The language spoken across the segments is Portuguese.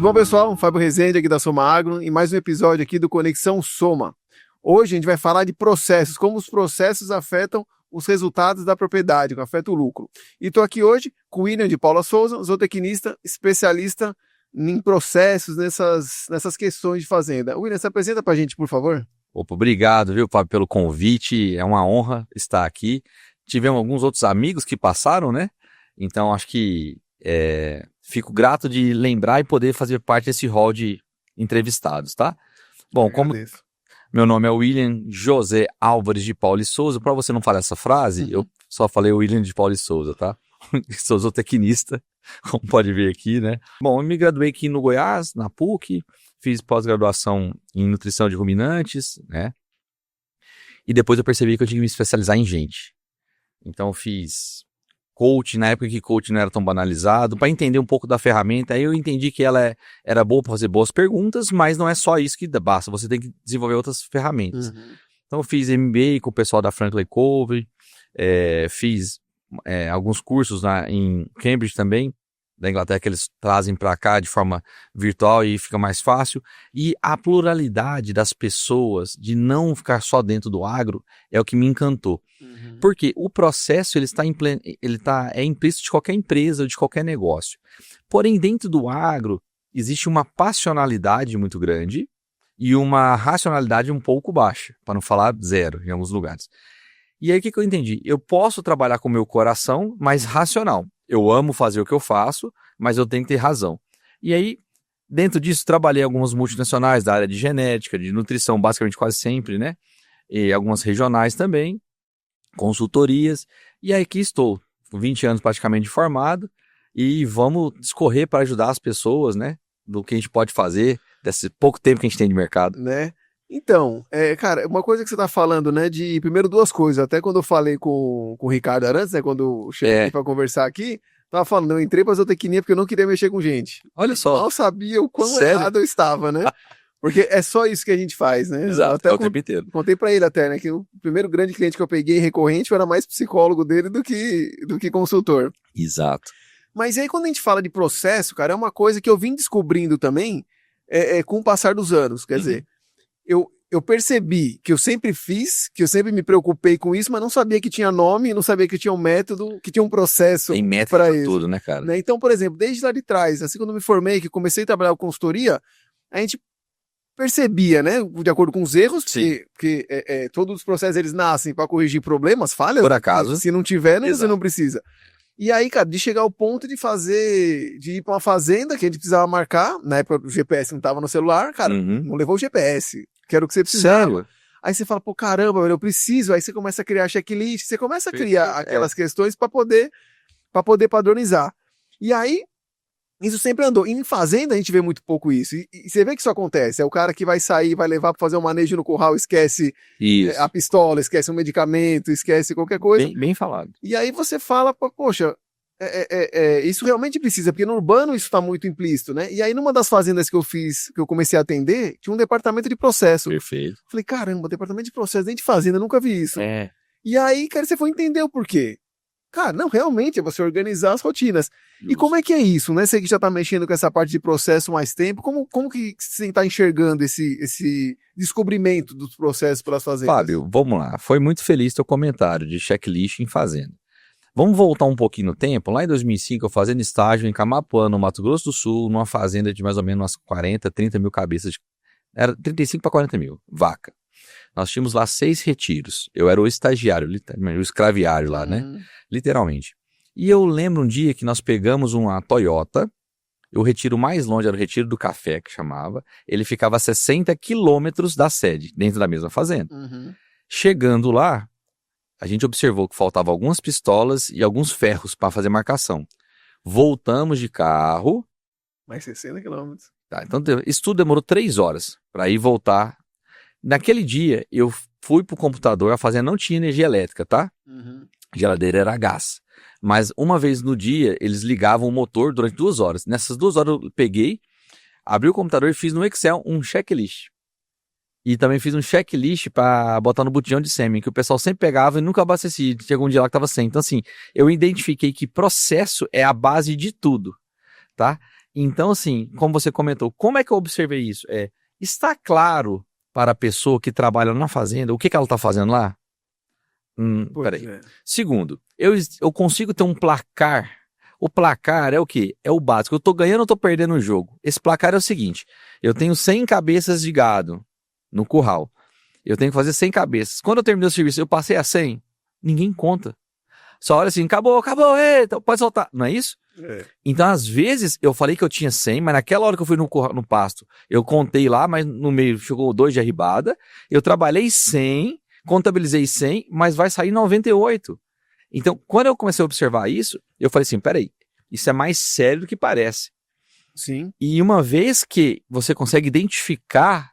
bom, pessoal? Fábio Rezende aqui da Soma Agro em mais um episódio aqui do Conexão Soma. Hoje a gente vai falar de processos, como os processos afetam os resultados da propriedade, que afetam o lucro. E estou aqui hoje com o William de Paula Souza, zootecnista, especialista em processos, nessas questões de fazenda. William, se apresenta para a gente, por favor. Opa, obrigado, viu, Fábio, pelo convite. É uma honra estar aqui. Tivemos alguns outros amigos que passaram, né? Então, acho que fico grato de lembrar e poder fazer parte desse hall de entrevistados, tá? Bom, como meu nome é William José Álvares de Paula e Souza, para você não falar essa frase, eu só falei William de Paula e Souza, tá? Sou zootecnista, como pode ver aqui, né? Bom, eu me graduei aqui no Goiás, na PUC, fiz pós-graduação em nutrição de ruminantes, né? E depois eu percebi que eu tinha que me especializar em gente. Então eu fiz coaching, na época que coaching não era tão banalizado, para entender um pouco da ferramenta. Aí eu entendi que ela era boa para fazer boas perguntas, mas não é só isso que basta, você tem que desenvolver outras ferramentas. Então eu fiz MBA com o pessoal da Franklin Covey, fiz alguns cursos em Cambridge também, da Inglaterra, que eles trazem para cá de forma virtual e fica mais fácil. E a pluralidade das pessoas, de não ficar só dentro do agro, é o que me encantou. Porque o processo é implícito de qualquer empresa, de qualquer negócio. Porém, dentro do agro, existe uma passionalidade muito grande e uma racionalidade um pouco baixa, para não falar zero em alguns lugares. E aí o que eu entendi? Eu posso trabalhar com o meu coração, mas racional. Eu amo fazer o que eu faço, mas eu tenho que ter razão. E aí, dentro disso, trabalhei em algumas multinacionais da área de genética, de nutrição, basicamente quase sempre, né? E algumas regionais também, consultorias. E aí aqui estou, com 20 anos praticamente formado, e vamos discorrer para ajudar as pessoas, né? Do que a gente pode fazer, desse pouco tempo que a gente tem de mercado. Né? Então, cara, uma coisa que você tá falando, né, primeiro duas coisas, até quando eu falei com o Ricardo Arantes, né, quando eu cheguei pra conversar aqui, tava falando, eu entrei pra zootecnia porque eu não queria mexer com gente. Olha só. Mal sabia o quão errado eu estava, né? Porque é só isso que a gente faz, né? Exato, até o tempo inteiro. Contei pra ele até, né, que o primeiro grande cliente que eu peguei recorrente era mais psicólogo dele do que consultor. Exato. Mas aí quando a gente fala de processo, cara, é uma coisa que eu vim descobrindo também com o passar dos anos, quer dizer, eu percebi que eu sempre fiz, que eu sempre me preocupei com isso, mas não sabia que tinha nome, não sabia que tinha um método, que tinha um processo tem método para pra isso. tudo, né, cara? Né? Então, por exemplo, desde lá de trás, assim, quando eu me formei, que comecei a trabalhar com consultoria, a gente percebia, né, de acordo com os erros, que todos os processos eles nascem para corrigir problemas, falhas. Por acaso. Se não tiver, você não precisa. E aí, cara, de chegar ao ponto de ir pra uma fazenda que a gente precisava marcar, na época o GPS não tava no celular, cara, não levou o GPS, que era o que você precisava. Sério? Aí você fala, pô, caramba, velho, eu preciso, aí você começa a criar checklist, você começa a criar aquelas questões para poder padronizar. E aí, isso sempre andou. E em fazenda a gente vê muito pouco isso. E você vê que isso acontece. É o cara que vai sair, vai levar para fazer um manejo no curral, esquece a pistola, esquece um medicamento, esquece qualquer coisa. Bem falado. E aí você fala, poxa, isso realmente precisa, porque no urbano isso está muito implícito, né? E aí numa das fazendas que eu comecei a atender, tinha um departamento de processo. Perfeito. Falei, caramba, departamento de processo dentro de fazenda, eu nunca vi isso. E aí, cara, você foi entender o porquê. Cara, não, realmente é você organizar as rotinas. Justo. E como é que é isso, né? Você que já tá mexendo com essa parte de processo mais tempo, como que você tá enxergando esse descobrimento dos processos pelas fazendas? Fábio, vamos lá. Foi muito feliz teu comentário de checklist em fazenda. Vamos voltar um pouquinho no tempo. Lá em 2005, eu fazendo estágio em Camapuã, no Mato Grosso do Sul, numa fazenda de mais ou menos umas 40, 30 mil cabeças. Era 35 para 40 mil, vaca. Nós tínhamos lá 6 retiros. Eu era o estagiário, o escraviário lá, né? Literalmente. E eu lembro um dia que nós pegamos uma Toyota, o retiro mais longe era o retiro do café, que chamava. Ele ficava a 60 quilômetros da sede, dentro da mesma fazenda. Chegando lá, a gente observou que faltavam algumas pistolas e alguns ferros para fazer marcação. Voltamos de carro. Mais 60 quilômetros. Tá, então isso tudo demorou 3 horas para ir voltar. Naquele dia, eu fui pro computador, a fazenda não tinha energia elétrica, tá? A geladeira era a gás. Mas uma vez no dia, eles ligavam o motor durante 2 horas. Nessas 2 horas eu peguei, abri o computador e fiz no Excel um checklist. E também fiz um checklist para botar no botijão de sêmen, que o pessoal sempre pegava e nunca abastecia. Chegou um dia lá que tava sem. Então assim, eu identifiquei que processo é a base de tudo, tá? Então, assim, como você comentou, como é que eu observei isso? Está claro para a pessoa que trabalha na fazenda o que ela está fazendo lá? Peraí. Segundo, eu consigo ter um placar. O placar é o quê? É o básico. Eu tô ganhando ou tô perdendo o jogo? Esse placar é o seguinte: eu tenho 100 cabeças de gado no curral. Eu tenho que fazer 100 cabeças. Quando eu terminei o serviço, eu passei a 100? Ninguém conta. Só olha assim, acabou, eita, pode soltar. Não é isso? Então, às vezes, eu falei que eu tinha 100, mas naquela hora que eu fui no pasto, eu contei lá, mas no meio chegou 2 de arribada. Eu trabalhei 100, contabilizei 100, mas vai sair 98. Então, quando eu comecei a observar isso, eu falei assim, peraí, isso é mais sério do que parece. Sim. E uma vez que você consegue identificar,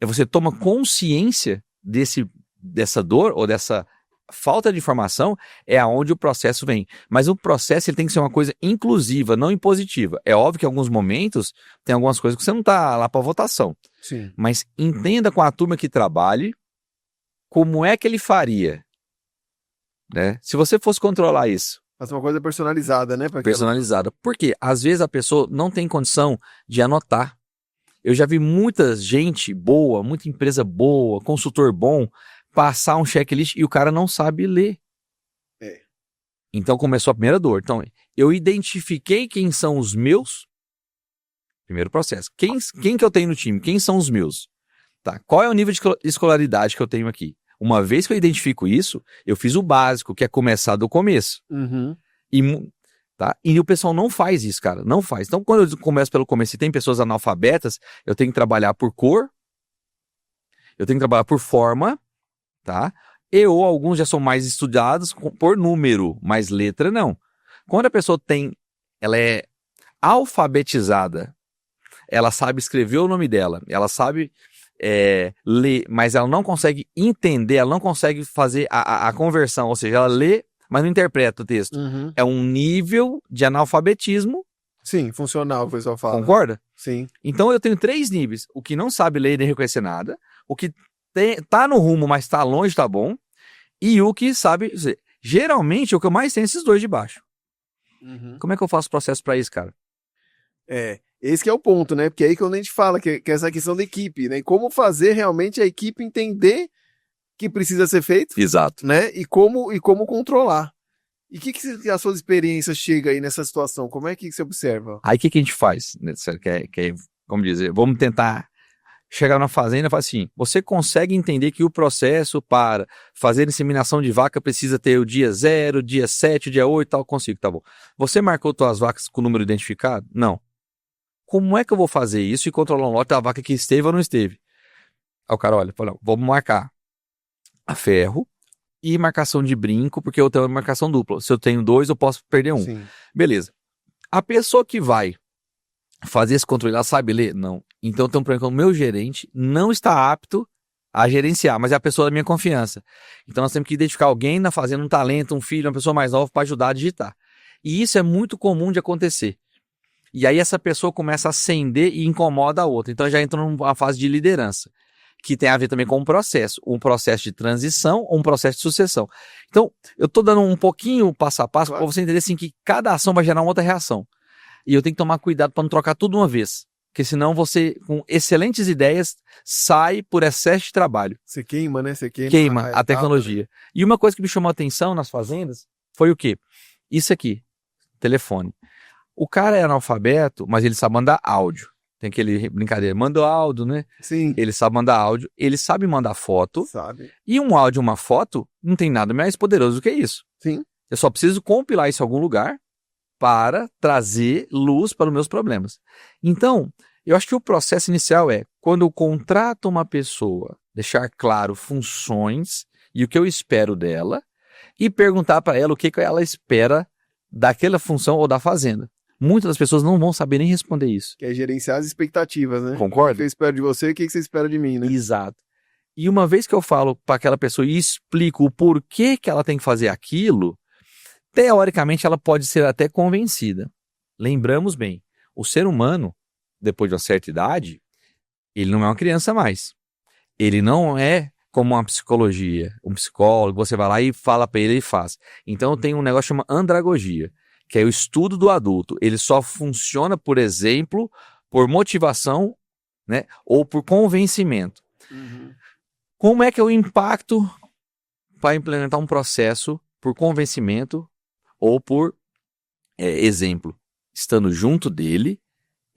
você toma consciência dessa dor ou dessa falta de informação, é aonde o processo vem. Mas o processo ele tem que ser uma coisa inclusiva, não impositiva. É óbvio que em alguns momentos tem algumas coisas que você não está lá para votação. Sim. Mas entenda com a turma que trabalhe como é que ele faria. Né? Se você fosse controlar isso. Fazer uma coisa personalizada, né? Personalizada. Porque às vezes a pessoa não tem condição de anotar. Eu já vi muita gente boa, muita empresa boa, consultor bom, passar um checklist e o cara não sabe ler. Então começou a primeira dor. Então, eu identifiquei quem são os meus. Primeiro processo. Quem que eu tenho no time? Quem são os meus? Tá. Qual é o nível de escolaridade que eu tenho aqui? Uma vez que eu identifico isso, eu fiz o básico, que é começar do começo. Uhum. E o pessoal não faz isso, cara. Não faz. Então, quando eu começo pelo começo e tem pessoas analfabetas, eu tenho que trabalhar por cor, eu tenho que trabalhar por forma, tá? Ou alguns já são mais estudados por número, mas letra não. Quando a pessoa ela é alfabetizada, ela sabe escrever o nome dela, ela sabe ler, mas ela não consegue entender, ela não consegue fazer a conversão, ou seja, ela lê, mas não interpreta o texto. Uhum. É um nível de analfabetismo. Sim, funcional, o pessoal fala. Concorda? Sim. Então eu tenho 3 níveis. O que não sabe ler nem reconhecer nada, o que tá no rumo, mas tá longe, tá bom, e o que sabe... Geralmente, o que eu mais tenho é esses 2 de baixo. Uhum. Como é que eu faço o processo para isso, cara? Esse que é o ponto, né? Porque aí quando a gente fala que é essa questão da equipe, né? Como fazer realmente a equipe entender que precisa ser feito. Exato. Né? E como controlar. E o que as suas experiências chegam aí nessa situação? Como é que você observa? Aí o que a gente faz? Né? Como dizer, vamos tentar chegar na fazenda e falar assim, você consegue entender que o processo para fazer inseminação de vaca precisa ter o dia 0, dia 7, dia 8, tal, consigo, tá bom. Você marcou suas vacas com o número identificado? Não. Como é que eu vou fazer isso e controlar um lote da vaca que esteve ou não esteve? Aí o cara olha, fala, vamos marcar a ferro e marcação de brinco, porque eu tenho uma marcação dupla. Se eu tenho 2, eu posso perder 1. Sim. Beleza. A pessoa que vai fazer esse controle, ela sabe ler? Não. Então tem um problema que o meu gerente não está apto a gerenciar, mas é a pessoa da minha confiança. Então nós temos que identificar alguém na fazenda, um talento, um filho, uma pessoa mais nova para ajudar a digitar. E isso é muito comum de acontecer. E aí essa pessoa começa a acender e incomoda a outra. Então já entra numa fase de liderança, que tem a ver também com um processo de transição ou um processo de sucessão. Então, eu estou dando um pouquinho passo a passo para você entender assim, que cada ação vai gerar uma outra reação. E eu tenho que tomar cuidado para não trocar tudo de uma vez. Porque senão você, com excelentes ideias, sai por excesso de trabalho. Você queima, né? Você queima a tecnologia. E uma coisa que me chamou a atenção nas fazendas foi o quê? Isso aqui, telefone. O cara é analfabeto, mas ele sabe mandar áudio. Tem aquele brincadeira, manda áudio, né? Sim. Ele sabe mandar áudio, ele sabe mandar foto. Sabe. E um áudio e uma foto não tem nada mais poderoso do que isso. Sim. Eu só preciso compilar isso em algum lugar para trazer luz para os meus problemas. Então, eu acho que o processo inicial é, quando eu contrato uma pessoa, deixar claro funções e o que eu espero dela e perguntar para ela o que ela espera daquela função ou da fazenda. Muitas das pessoas não vão saber nem responder isso. Que é gerenciar as expectativas, né? Concorda? O que eu espero de você, o que você espera de mim, né? Exato. E uma vez que eu falo para aquela pessoa e explico o porquê que ela tem que fazer aquilo, teoricamente ela pode ser até convencida. Lembramos bem, o ser humano, depois de uma certa idade, ele não é uma criança mais. Ele não é como uma psicologia, um psicólogo, você vai lá e fala para ele e faz. Então tem um negócio que chama andragogia, que é o estudo do adulto. Ele só funciona, por exemplo, por motivação, né, ou por convencimento. Como é que eu impacto para implementar um processo por convencimento ou por exemplo? Estando junto dele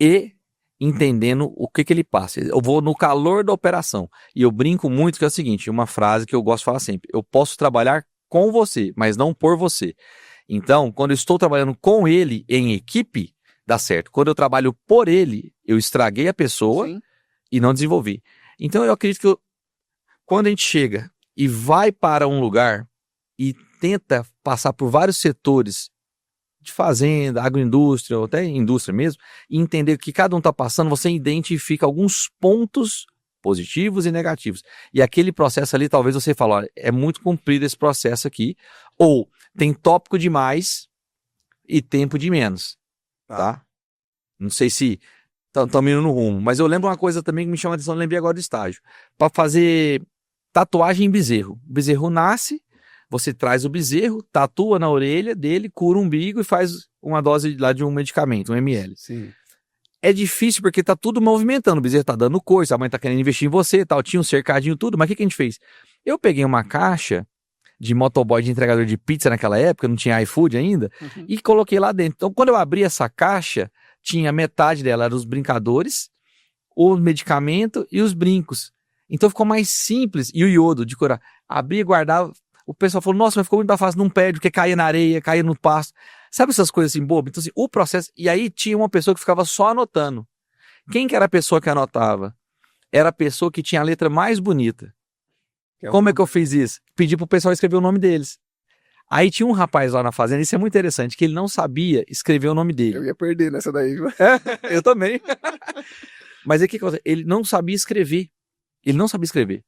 e entendendo o que ele passa. Eu vou no calor da operação. E eu brinco muito que é o seguinte, uma frase que eu gosto de falar sempre. Eu posso trabalhar com você, mas não por você. Então, quando eu estou trabalhando com ele em equipe, dá certo. Quando eu trabalho por ele, eu estraguei a pessoa e não desenvolvi. Então, eu acredito que quando a gente chega e vai para um lugar e tenta passar por vários setores de fazenda, agroindústria, ou até indústria mesmo, e entender o que cada um está passando, você identifica alguns pontos positivos e negativos. E aquele processo ali, talvez você fale, olha, é muito comprido esse processo aqui, ou tem tópico demais e tempo de menos, tá? Não sei se estamos indo no rumo, mas eu lembro uma coisa também que me chama a atenção, eu lembrei agora do estágio, para fazer tatuagem em bezerro. O bezerro nasce, você traz o bezerro, tatua na orelha dele, cura o umbigo e faz uma dose lá de um medicamento, 1 ml. Sim. É difícil porque tá tudo movimentando, o bezerro tá dando coisa, a mãe tá querendo investir em você e tal, tinha um cercadinho tudo, mas o que a gente fez? Eu peguei uma caixa de motoboy de entregador de pizza naquela época, não tinha iFood ainda, e coloquei lá dentro. Então, quando eu abri essa caixa, tinha metade dela, eram os brincadores, o medicamento e os brincos. Então ficou mais simples, e o iodo de curar. Abri e guardava. O pessoal falou, nossa, mas ficou muito mais fácil, não perde, porque caía na areia, caía no pasto. Sabe essas coisas assim, bobas? Então assim, o processo... E aí tinha uma pessoa que ficava só anotando. Quem que era a pessoa que anotava? Era a pessoa que tinha a letra mais bonita. Como é que eu fiz isso? Pedi pro pessoal escrever o nome deles. Aí tinha um rapaz lá na fazenda, isso é muito interessante, que ele não sabia escrever o nome dele. Eu ia perder nessa daí. Eu também. Mas aí o que aconteceu? Ele não sabia escrever. Ele não sabia escrever.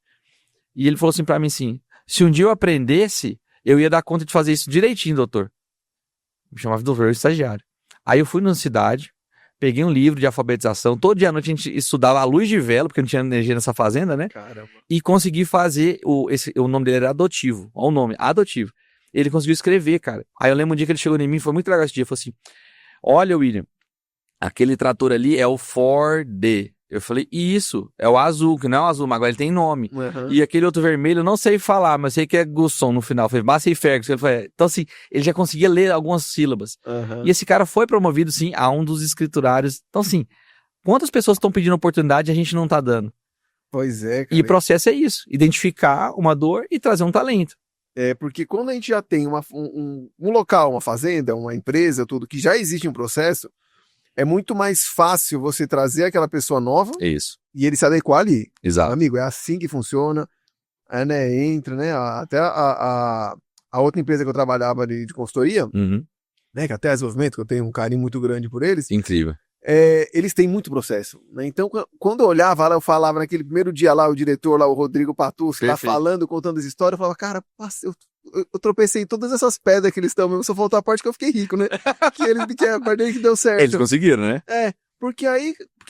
E ele falou assim pra mim assim, se um dia eu aprendesse, eu ia dar conta de fazer isso direitinho, doutor. Me chamava de doutor, eu estagiário. Aí eu fui na cidade, peguei um livro de alfabetização, todo dia à noite a gente estudava à luz de vela, porque não tinha energia nessa fazenda, né? Caramba. E consegui fazer, o nome dele era Adotivo, olha o nome, Adotivo. Ele conseguiu escrever, cara. Aí eu lembro um dia que ele chegou em mim, foi muito legal esse dia, falou assim, olha, William, aquele trator ali é o Ford. Eu falei, isso, é o azul, que não é o azul, mas agora ele tem nome. E aquele outro vermelho, eu não sei falar, mas sei que é Gusson no final. Eu falei, Massey Ferguson. Então, assim, ele já conseguia ler algumas sílabas. E esse cara foi promovido, sim, a um dos escriturários. Então, assim, quantas pessoas estão pedindo oportunidade e a gente não tá dando? Pois é, cara. E o processo é isso, identificar uma dor e trazer um talento. É, porque quando a gente já tem um local, uma fazenda, uma empresa, tudo, que já existe um processo, é muito mais fácil você trazer aquela pessoa nova Isso. e ele se adequar ali. Exato. Amigo, é assim que funciona. Aí, né, entra, né? Até a outra empresa que eu trabalhava de consultoria, né, que até desenvolvimento, que eu tenho um carinho muito grande por eles. Incrível. Eles têm muito processo, né? Então, quando eu olhava lá, eu falava naquele primeiro dia lá, o diretor lá, o Rodrigo Patus, lá falando, contando as histórias, eu falava, cara, eu tropecei em todas essas pedras que eles estão mesmo, só faltou a parte que eu fiquei rico, né? que a parte dele que deu certo. Eles conseguiram, né? Porque é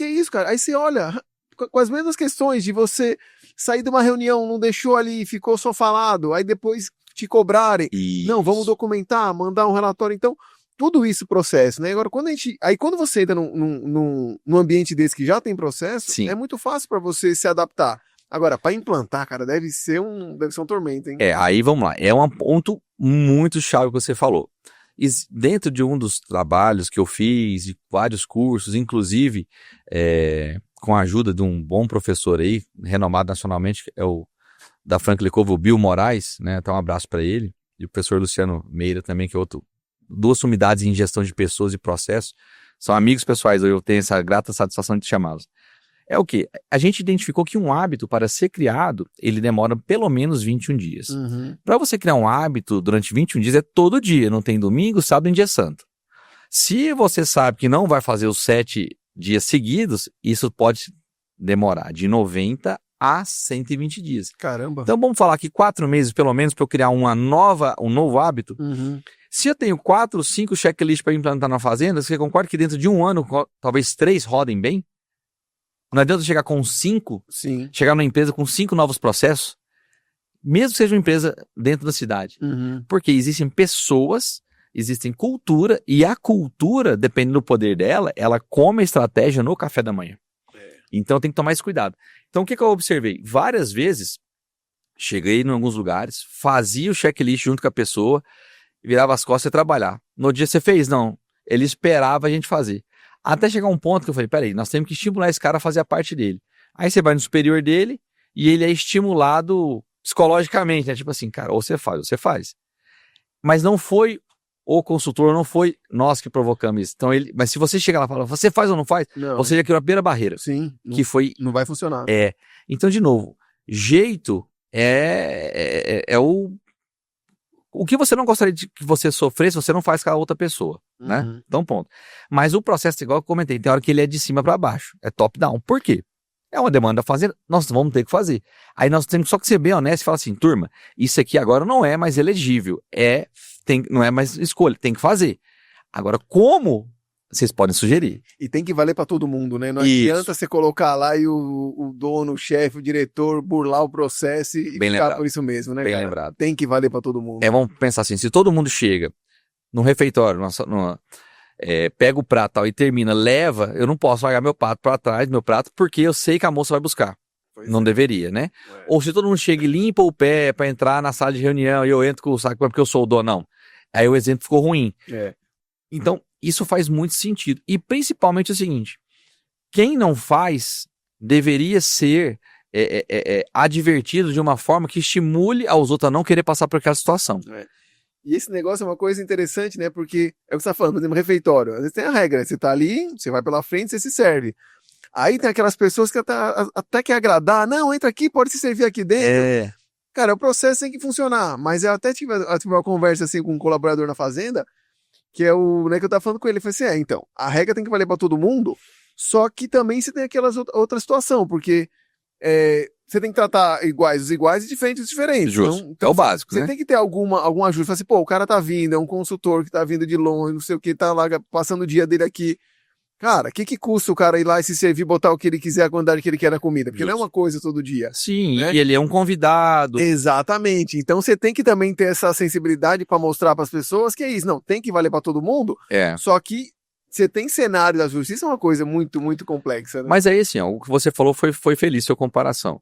isso, cara. Aí você olha, com as mesmas questões de você sair de uma reunião, não deixou ali, ficou só falado, aí depois te cobrarem. Isso. Não, vamos documentar, mandar um relatório. Então, tudo isso processo, né? Agora, quando você entra num ambiente desse que já tem processo, Sim. é muito fácil para você se adaptar. Agora, para implantar, cara, deve ser um tormento, hein? Aí vamos lá. É um ponto muito chave que você falou. E dentro de um dos trabalhos que eu fiz, de vários cursos, inclusive com a ajuda de um bom professor aí, renomado nacionalmente, é o da Franklin Covey, o Bill Moraes, né? Então um abraço para ele. E o professor Luciano Meira também, que é outro. 2 sumidades em gestão de pessoas e processos. São amigos pessoais, eu tenho essa grata satisfação de chamá-los. É o quê? A gente identificou que um hábito, para ser criado, ele demora pelo menos 21 dias. Para você criar um hábito durante 21 dias, é todo dia, não tem domingo, sábado e dia santo. Se você sabe que não vai fazer os 7 dias seguidos, isso pode demorar de 90 a 120 dias. Caramba. Então vamos falar que 4 meses, pelo menos, para eu criar um novo hábito. Se eu tenho 4, 5 checklists para implantar na fazenda, você concorda que dentro de um ano, talvez 3 rodem bem? Não adianta chegar com 5, Sim. chegar numa empresa com 5 novos processos, mesmo que seja uma empresa dentro da cidade. Porque existem pessoas, existem cultura, e a cultura, dependendo do poder dela, ela come a estratégia no café da manhã. Então tem que tomar esse cuidado. Então o que eu observei? Várias vezes, cheguei em alguns lugares, fazia o checklist junto com a pessoa, virava as costas e ia trabalhar. No dia você fez? Não. Ele esperava a gente fazer. Até chegar um ponto que eu falei, peraí, nós temos que estimular esse cara a fazer a parte dele. Aí você vai no superior dele e ele é estimulado psicologicamente, né? Tipo assim, cara, ou você faz, ou você faz. Mas não foi o consultor, não foi nós que provocamos isso. Então mas se você chegar lá e falar, você faz ou não faz? Não. Você já criou a primeira barreira. Sim. Que foi... Não vai funcionar. Então, de novo, jeito é o que você não gostaria de que você sofresse, você não faz com a outra pessoa, né? Então, ponto. Mas o processo, igual eu comentei, tem hora que ele é de cima para baixo, é top-down. Por quê? É uma demanda a fazer, nós vamos ter que fazer. Aí nós temos só que ser bem honesto e falar assim, turma, isso aqui agora não é mais elegível, não é mais escolha, tem que fazer. Agora, como vocês podem sugerir? E tem que valer para todo mundo, né? Não Isso. adianta você colocar lá e o dono, o chefe, o diretor burlar o processo e Bem ficar lembrado. por isso mesmo, né? Bem cara? lembrado. Tem que valer para todo mundo. Vamos pensar assim, se todo mundo chega no refeitório, pega o prato tal, e termina, leva, eu não posso largar meu prato para trás, porque eu sei que a moça vai buscar. Pois Não deveria, né? Ou se todo mundo chega e limpa o pé para entrar na sala de reunião e eu entro com o saco porque eu sou o dono, não. Aí o exemplo ficou ruim. Então, isso faz muito sentido. E principalmente o seguinte, quem não faz deveria ser advertido de uma forma que estimule aos outros a não querer passar por aquela situação. E esse negócio é uma coisa interessante, né? Porque é o que você está falando, por exemplo, refeitório. Às vezes tem a regra, você tá ali, você vai pela frente, você se serve. Aí tem aquelas pessoas que até quer agradar. Não, entra aqui, pode se servir aqui dentro. Cara, o processo tem que funcionar. Mas eu até tive uma conversa assim com um colaborador na fazenda, que é o, né, que eu tava falando com ele. Ele falou assim, então, a regra tem que valer para todo mundo, só que também você tem aquelas outra situação, porque você tem que tratar os iguais e diferentes os diferentes. Justo. Então, é o básico, você né? tem que ter algum ajuste. Fala assim, pô, o cara tá vindo, é um consultor que tá vindo de longe, não sei o que, tá lá passando o dia dele aqui. Cara, o que custa o cara ir lá e se servir, botar o que ele quiser, a quantidade que ele quer na comida? Porque não é uma coisa todo dia. Sim, né? E ele é um convidado. Exatamente. Então você tem que também ter essa sensibilidade para mostrar para as pessoas que é isso. Não, tem que valer para todo mundo, só que você tem cenário da justiça, é uma coisa muito, muito complexa. Né? Mas aí, assim, o que você falou foi feliz, sua comparação.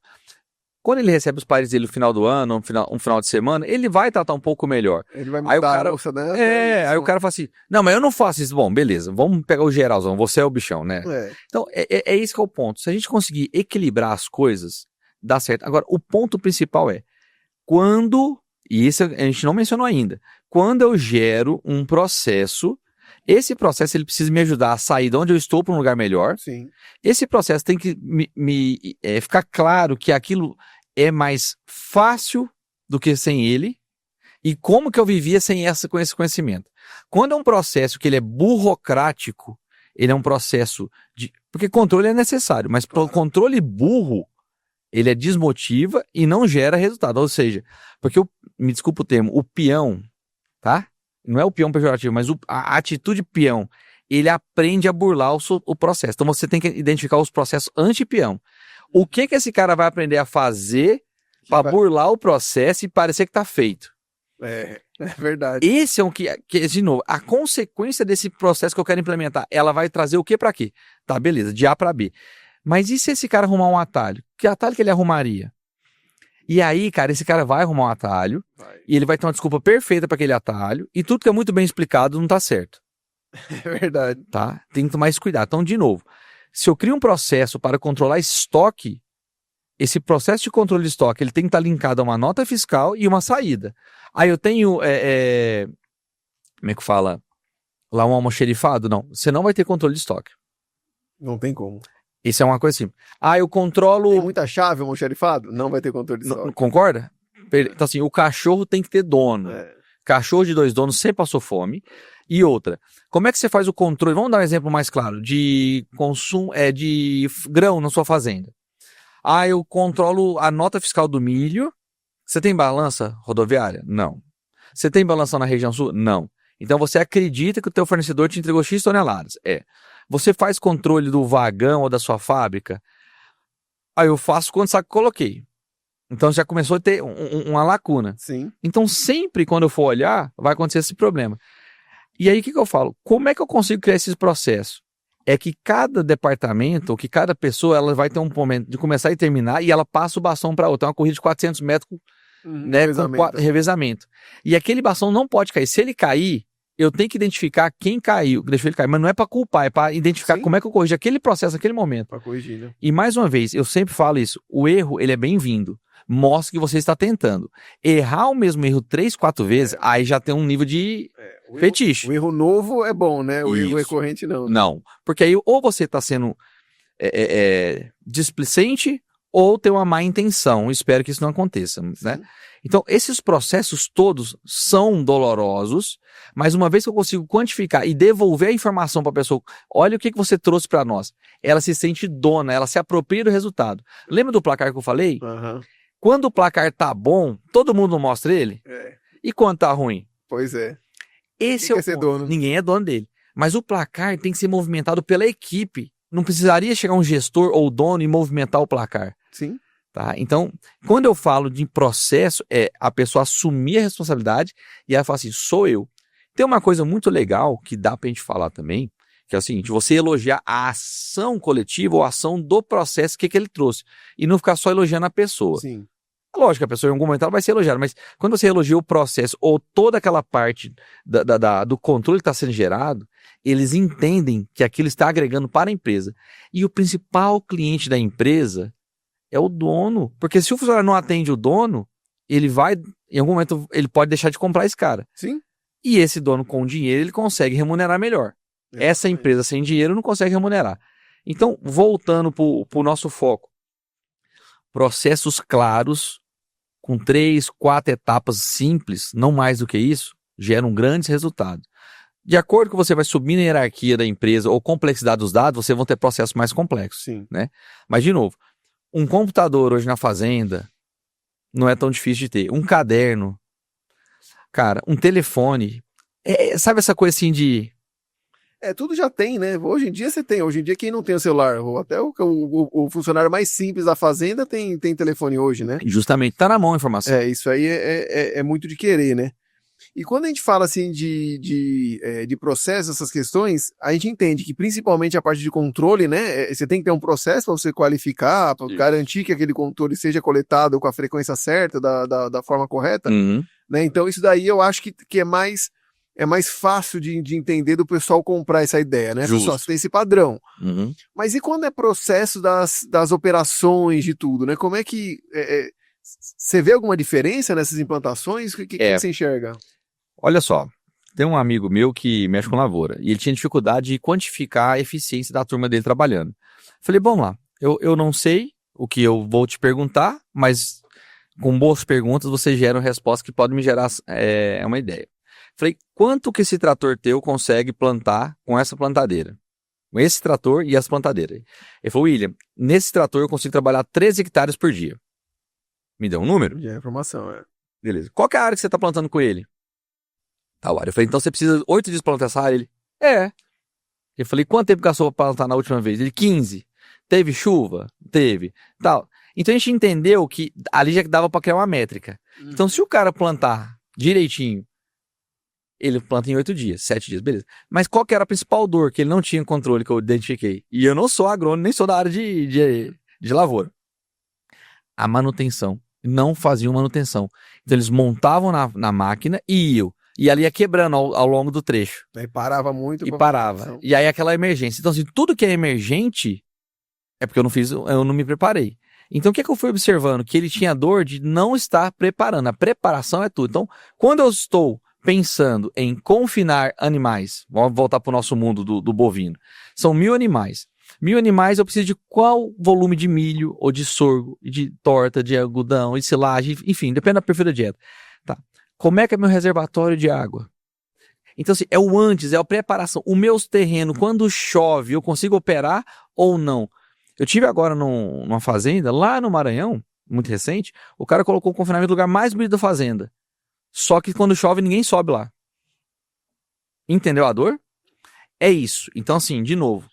Quando ele recebe os pares dele no final do ano, um final de semana, ele vai tratar um pouco melhor. Ele vai mudar a moça, né? Aí o cara fala assim, não, mas eu não faço isso. Bom, beleza, vamos pegar o geralzão, você é o bichão, né? Então, é esse que é o ponto. Se a gente conseguir equilibrar as coisas, dá certo. Agora, o ponto principal e isso a gente não mencionou ainda, quando eu gero um processo, esse processo ele precisa me ajudar a sair de onde eu estou para um lugar melhor. Sim. Esse processo tem que ficar claro que aquilo é mais fácil do que sem ele, e como que eu vivia com esse conhecimento. Quando é um processo que ele é burocrático, ele é um processo porque controle é necessário, mas o controle burro, ele desmotiva e não gera resultado. Ou seja, porque, me desculpa o termo, o peão, tá? Não é o peão pejorativo, mas a atitude peão, ele aprende a burlar o processo. Então você tem que identificar os processos anti-peão. O que esse cara vai aprender a fazer para burlar o processo e parecer que tá feito? É verdade. Esse é o que, de novo, a consequência desse processo que eu quero implementar, ela vai trazer o que para quê? Tá, beleza, de A para B. Mas e se esse cara arrumar um atalho? Que atalho que ele arrumaria? E aí, cara, esse cara vai arrumar um atalho e ele vai ter uma desculpa perfeita para aquele atalho e tudo que é muito bem explicado não tá certo. É verdade. Tá? Tem que tomar esse cuidado. Então, de novo, se eu crio um processo para controlar estoque, esse processo de controle de estoque ele tem que estar linkado a uma nota fiscal e uma saída. Aí eu tenho, como é que fala? Lá um almoxerifado? Não, você não vai ter controle de estoque. Não tem como. Isso é uma coisa assim. Eu controlo... Tem muita chave, almoxerifado? Não vai ter controle de estoque. Concorda? Então assim, o cachorro tem que ter dono. Cachorro de 2 donos sempre passou fome. E outra, como é que você faz o controle? Vamos dar um exemplo mais claro, de consumo, de grão na sua fazenda. Eu controlo a nota fiscal do milho. Você tem balança rodoviária? Não. Você tem balança na região sul? Não. Então você acredita que o teu fornecedor te entregou X toneladas? Você faz controle do vagão ou da sua fábrica? Eu faço quanto saco coloquei. Então já começou a ter uma lacuna. Sim. Então sempre quando eu for olhar, vai acontecer esse problema. E aí o que eu falo? Como é que eu consigo criar esses processos? É que cada departamento, ou que cada pessoa, ela vai ter um momento de começar e terminar, e ela passa o bastão para outra. É uma corrida de 400 metros, né, Revezamento. com revezamento. E aquele bastão não pode cair. Se ele cair, eu tenho que identificar quem caiu, deixa ele cair, mas não é para culpar, é para identificar como é que eu corrijo aquele processo, aquele momento. Para corrigir, né? E mais uma vez, eu sempre falo isso, o erro, ele é bem-vindo. Mostra que você está tentando. Errar o mesmo erro 3, 4 vezes, aí já tem um nível de fetiche. O erro novo é bom, né? O erro recorrente não. Né? Não, porque aí ou você está sendo displicente ou tem uma má intenção. Espero que isso não aconteça, né? Então, esses processos todos são dolorosos, mas uma vez que eu consigo quantificar e devolver a informação para a pessoa, olha o que você trouxe para nós. Ela se sente dona, ela se apropria do resultado. Lembra do placar que eu falei? Uhum. Quando o placar tá bom, todo mundo mostra ele? E quando tá ruim? Pois é. Esse é o ponto. Dono? Ninguém é dono dele. Mas o placar tem que ser movimentado pela equipe. Não precisaria chegar um gestor ou dono e movimentar o placar. Sim. Tá? Então, quando eu falo de processo, é a pessoa assumir a responsabilidade e ela fala assim, sou eu. Tem uma coisa muito legal que dá pra gente falar também, que é o seguinte, você elogiar a ação coletiva ou a ação do processo que ele trouxe, e não ficar só elogiando a pessoa. Sim. Lógico que a pessoa em algum momento ela vai ser elogiada, mas quando você elogia o processo ou toda aquela parte do controle que está sendo gerado, eles entendem que aquilo está agregando para a empresa. E o principal cliente da empresa é o dono, porque se o funcionário não atende o dono, ele vai, em algum momento, ele pode deixar de comprar esse cara. Sim. E esse dono com dinheiro, ele consegue remunerar melhor. Essa empresa sem dinheiro não consegue remunerar. Então, voltando para o nosso foco, processos claros, com 3, 4 etapas simples, não mais do que isso, geram grandes resultados. De acordo com que você vai subir na hierarquia da empresa ou complexidade dos dados, você vai ter processos mais complexos. Sim. Né? Mas, de novo, um computador hoje na fazenda não é tão difícil de ter. Um caderno, cara, um telefone, sabe essa coisa assim de... tudo já tem, né? Hoje em dia você tem. Hoje em dia quem não tem o celular, ou até o funcionário mais simples da fazenda tem telefone hoje, né? Justamente, tá na mão a informação. Isso aí é muito de querer, né? E quando a gente fala assim de processo, essas questões, a gente entende que principalmente a parte de controle, né? Você tem que ter um processo para você qualificar, para garantir que aquele controle seja coletado com a frequência certa, da forma correta. Uhum. Né? Então isso daí eu acho que é mais fácil de entender do pessoal comprar essa ideia, né? Pessoal, você tem esse padrão. Uhum. Mas e quando é processo das operações de tudo, né? Como é que... você vê alguma diferença nessas implantações? O que você enxerga? Olha só, tem um amigo meu que mexe com lavoura e ele tinha dificuldade de quantificar a eficiência da turma dele trabalhando. Falei, vamos lá, eu não sei o que eu vou te perguntar, mas com boas perguntas você gera uma resposta que pode me gerar uma ideia. Falei, quanto que esse trator teu consegue plantar com essa plantadeira? Com esse trator e as plantadeiras. Ele falou, William, nesse trator eu consigo trabalhar 13 hectares por dia. Me deu um número? Já é informação, Beleza. Qual que é a área que você está plantando com ele? Tal área. Eu falei, então você precisa 8 dias para plantar essa área? Ele, Eu falei, quanto tempo gastou para plantar na última vez? Ele, 15. Teve chuva? Teve. Tal. Então a gente entendeu que ali já dava para criar uma métrica. Então se o cara plantar direitinho, ele planta em 8 dias, 7 dias, beleza. Mas qual que era a principal dor que ele não tinha controle, que eu identifiquei? E eu não sou agrônomo, nem sou da área de lavoura. A manutenção. Não faziam manutenção. Então eles montavam na máquina e iam. E ali ia quebrando ao longo do trecho. Aí parava muito. E parava. E aí aquela emergência. Então assim, tudo que é emergente é porque eu não me preparei. Então o que eu fui observando? Que ele tinha dor de não estar preparando. A preparação é tudo. Então, quando eu estou pensando em confinar animais, vamos voltar para o nosso mundo do bovino, são 1.000 animais. 1.000 animais eu preciso de qual volume de milho, ou de sorgo, de torta, de algodão, de silagem, enfim, depende da perfil da dieta. Tá. Como é que é meu reservatório de água? Então, assim, é o antes, é a preparação. O meu terreno, quando chove, eu consigo operar ou não? Eu tive agora numa fazenda, lá no Maranhão, muito recente, o cara colocou o confinamento no lugar mais bonito da fazenda. Só que quando chove, ninguém sobe lá. Entendeu a dor? É isso. Então, assim, de novo,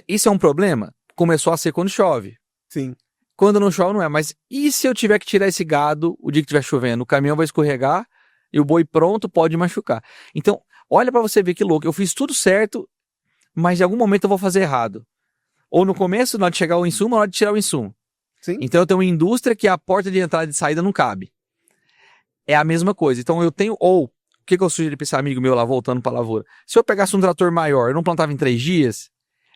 isso é um problema? Começou a ser quando chove. Sim. Quando não chove, não é. Mas e se eu tiver que tirar esse gado o dia que estiver chovendo? O caminhão vai escorregar e o boi pronto pode machucar. Então, Olha pra você ver que louco, eu fiz tudo certo, mas em algum momento eu vou fazer errado. Ou no começo, na hora de chegar o insumo, na hora de tirar o insumo. Sim. Então eu tenho uma indústria que a porta de entrada e de saída não cabe. É a mesma coisa. Então eu tenho, ou, o que eu sugeri pra esse amigo meu lá, voltando pra lavoura? Se eu pegasse um trator maior, eu não plantava em 3 dias?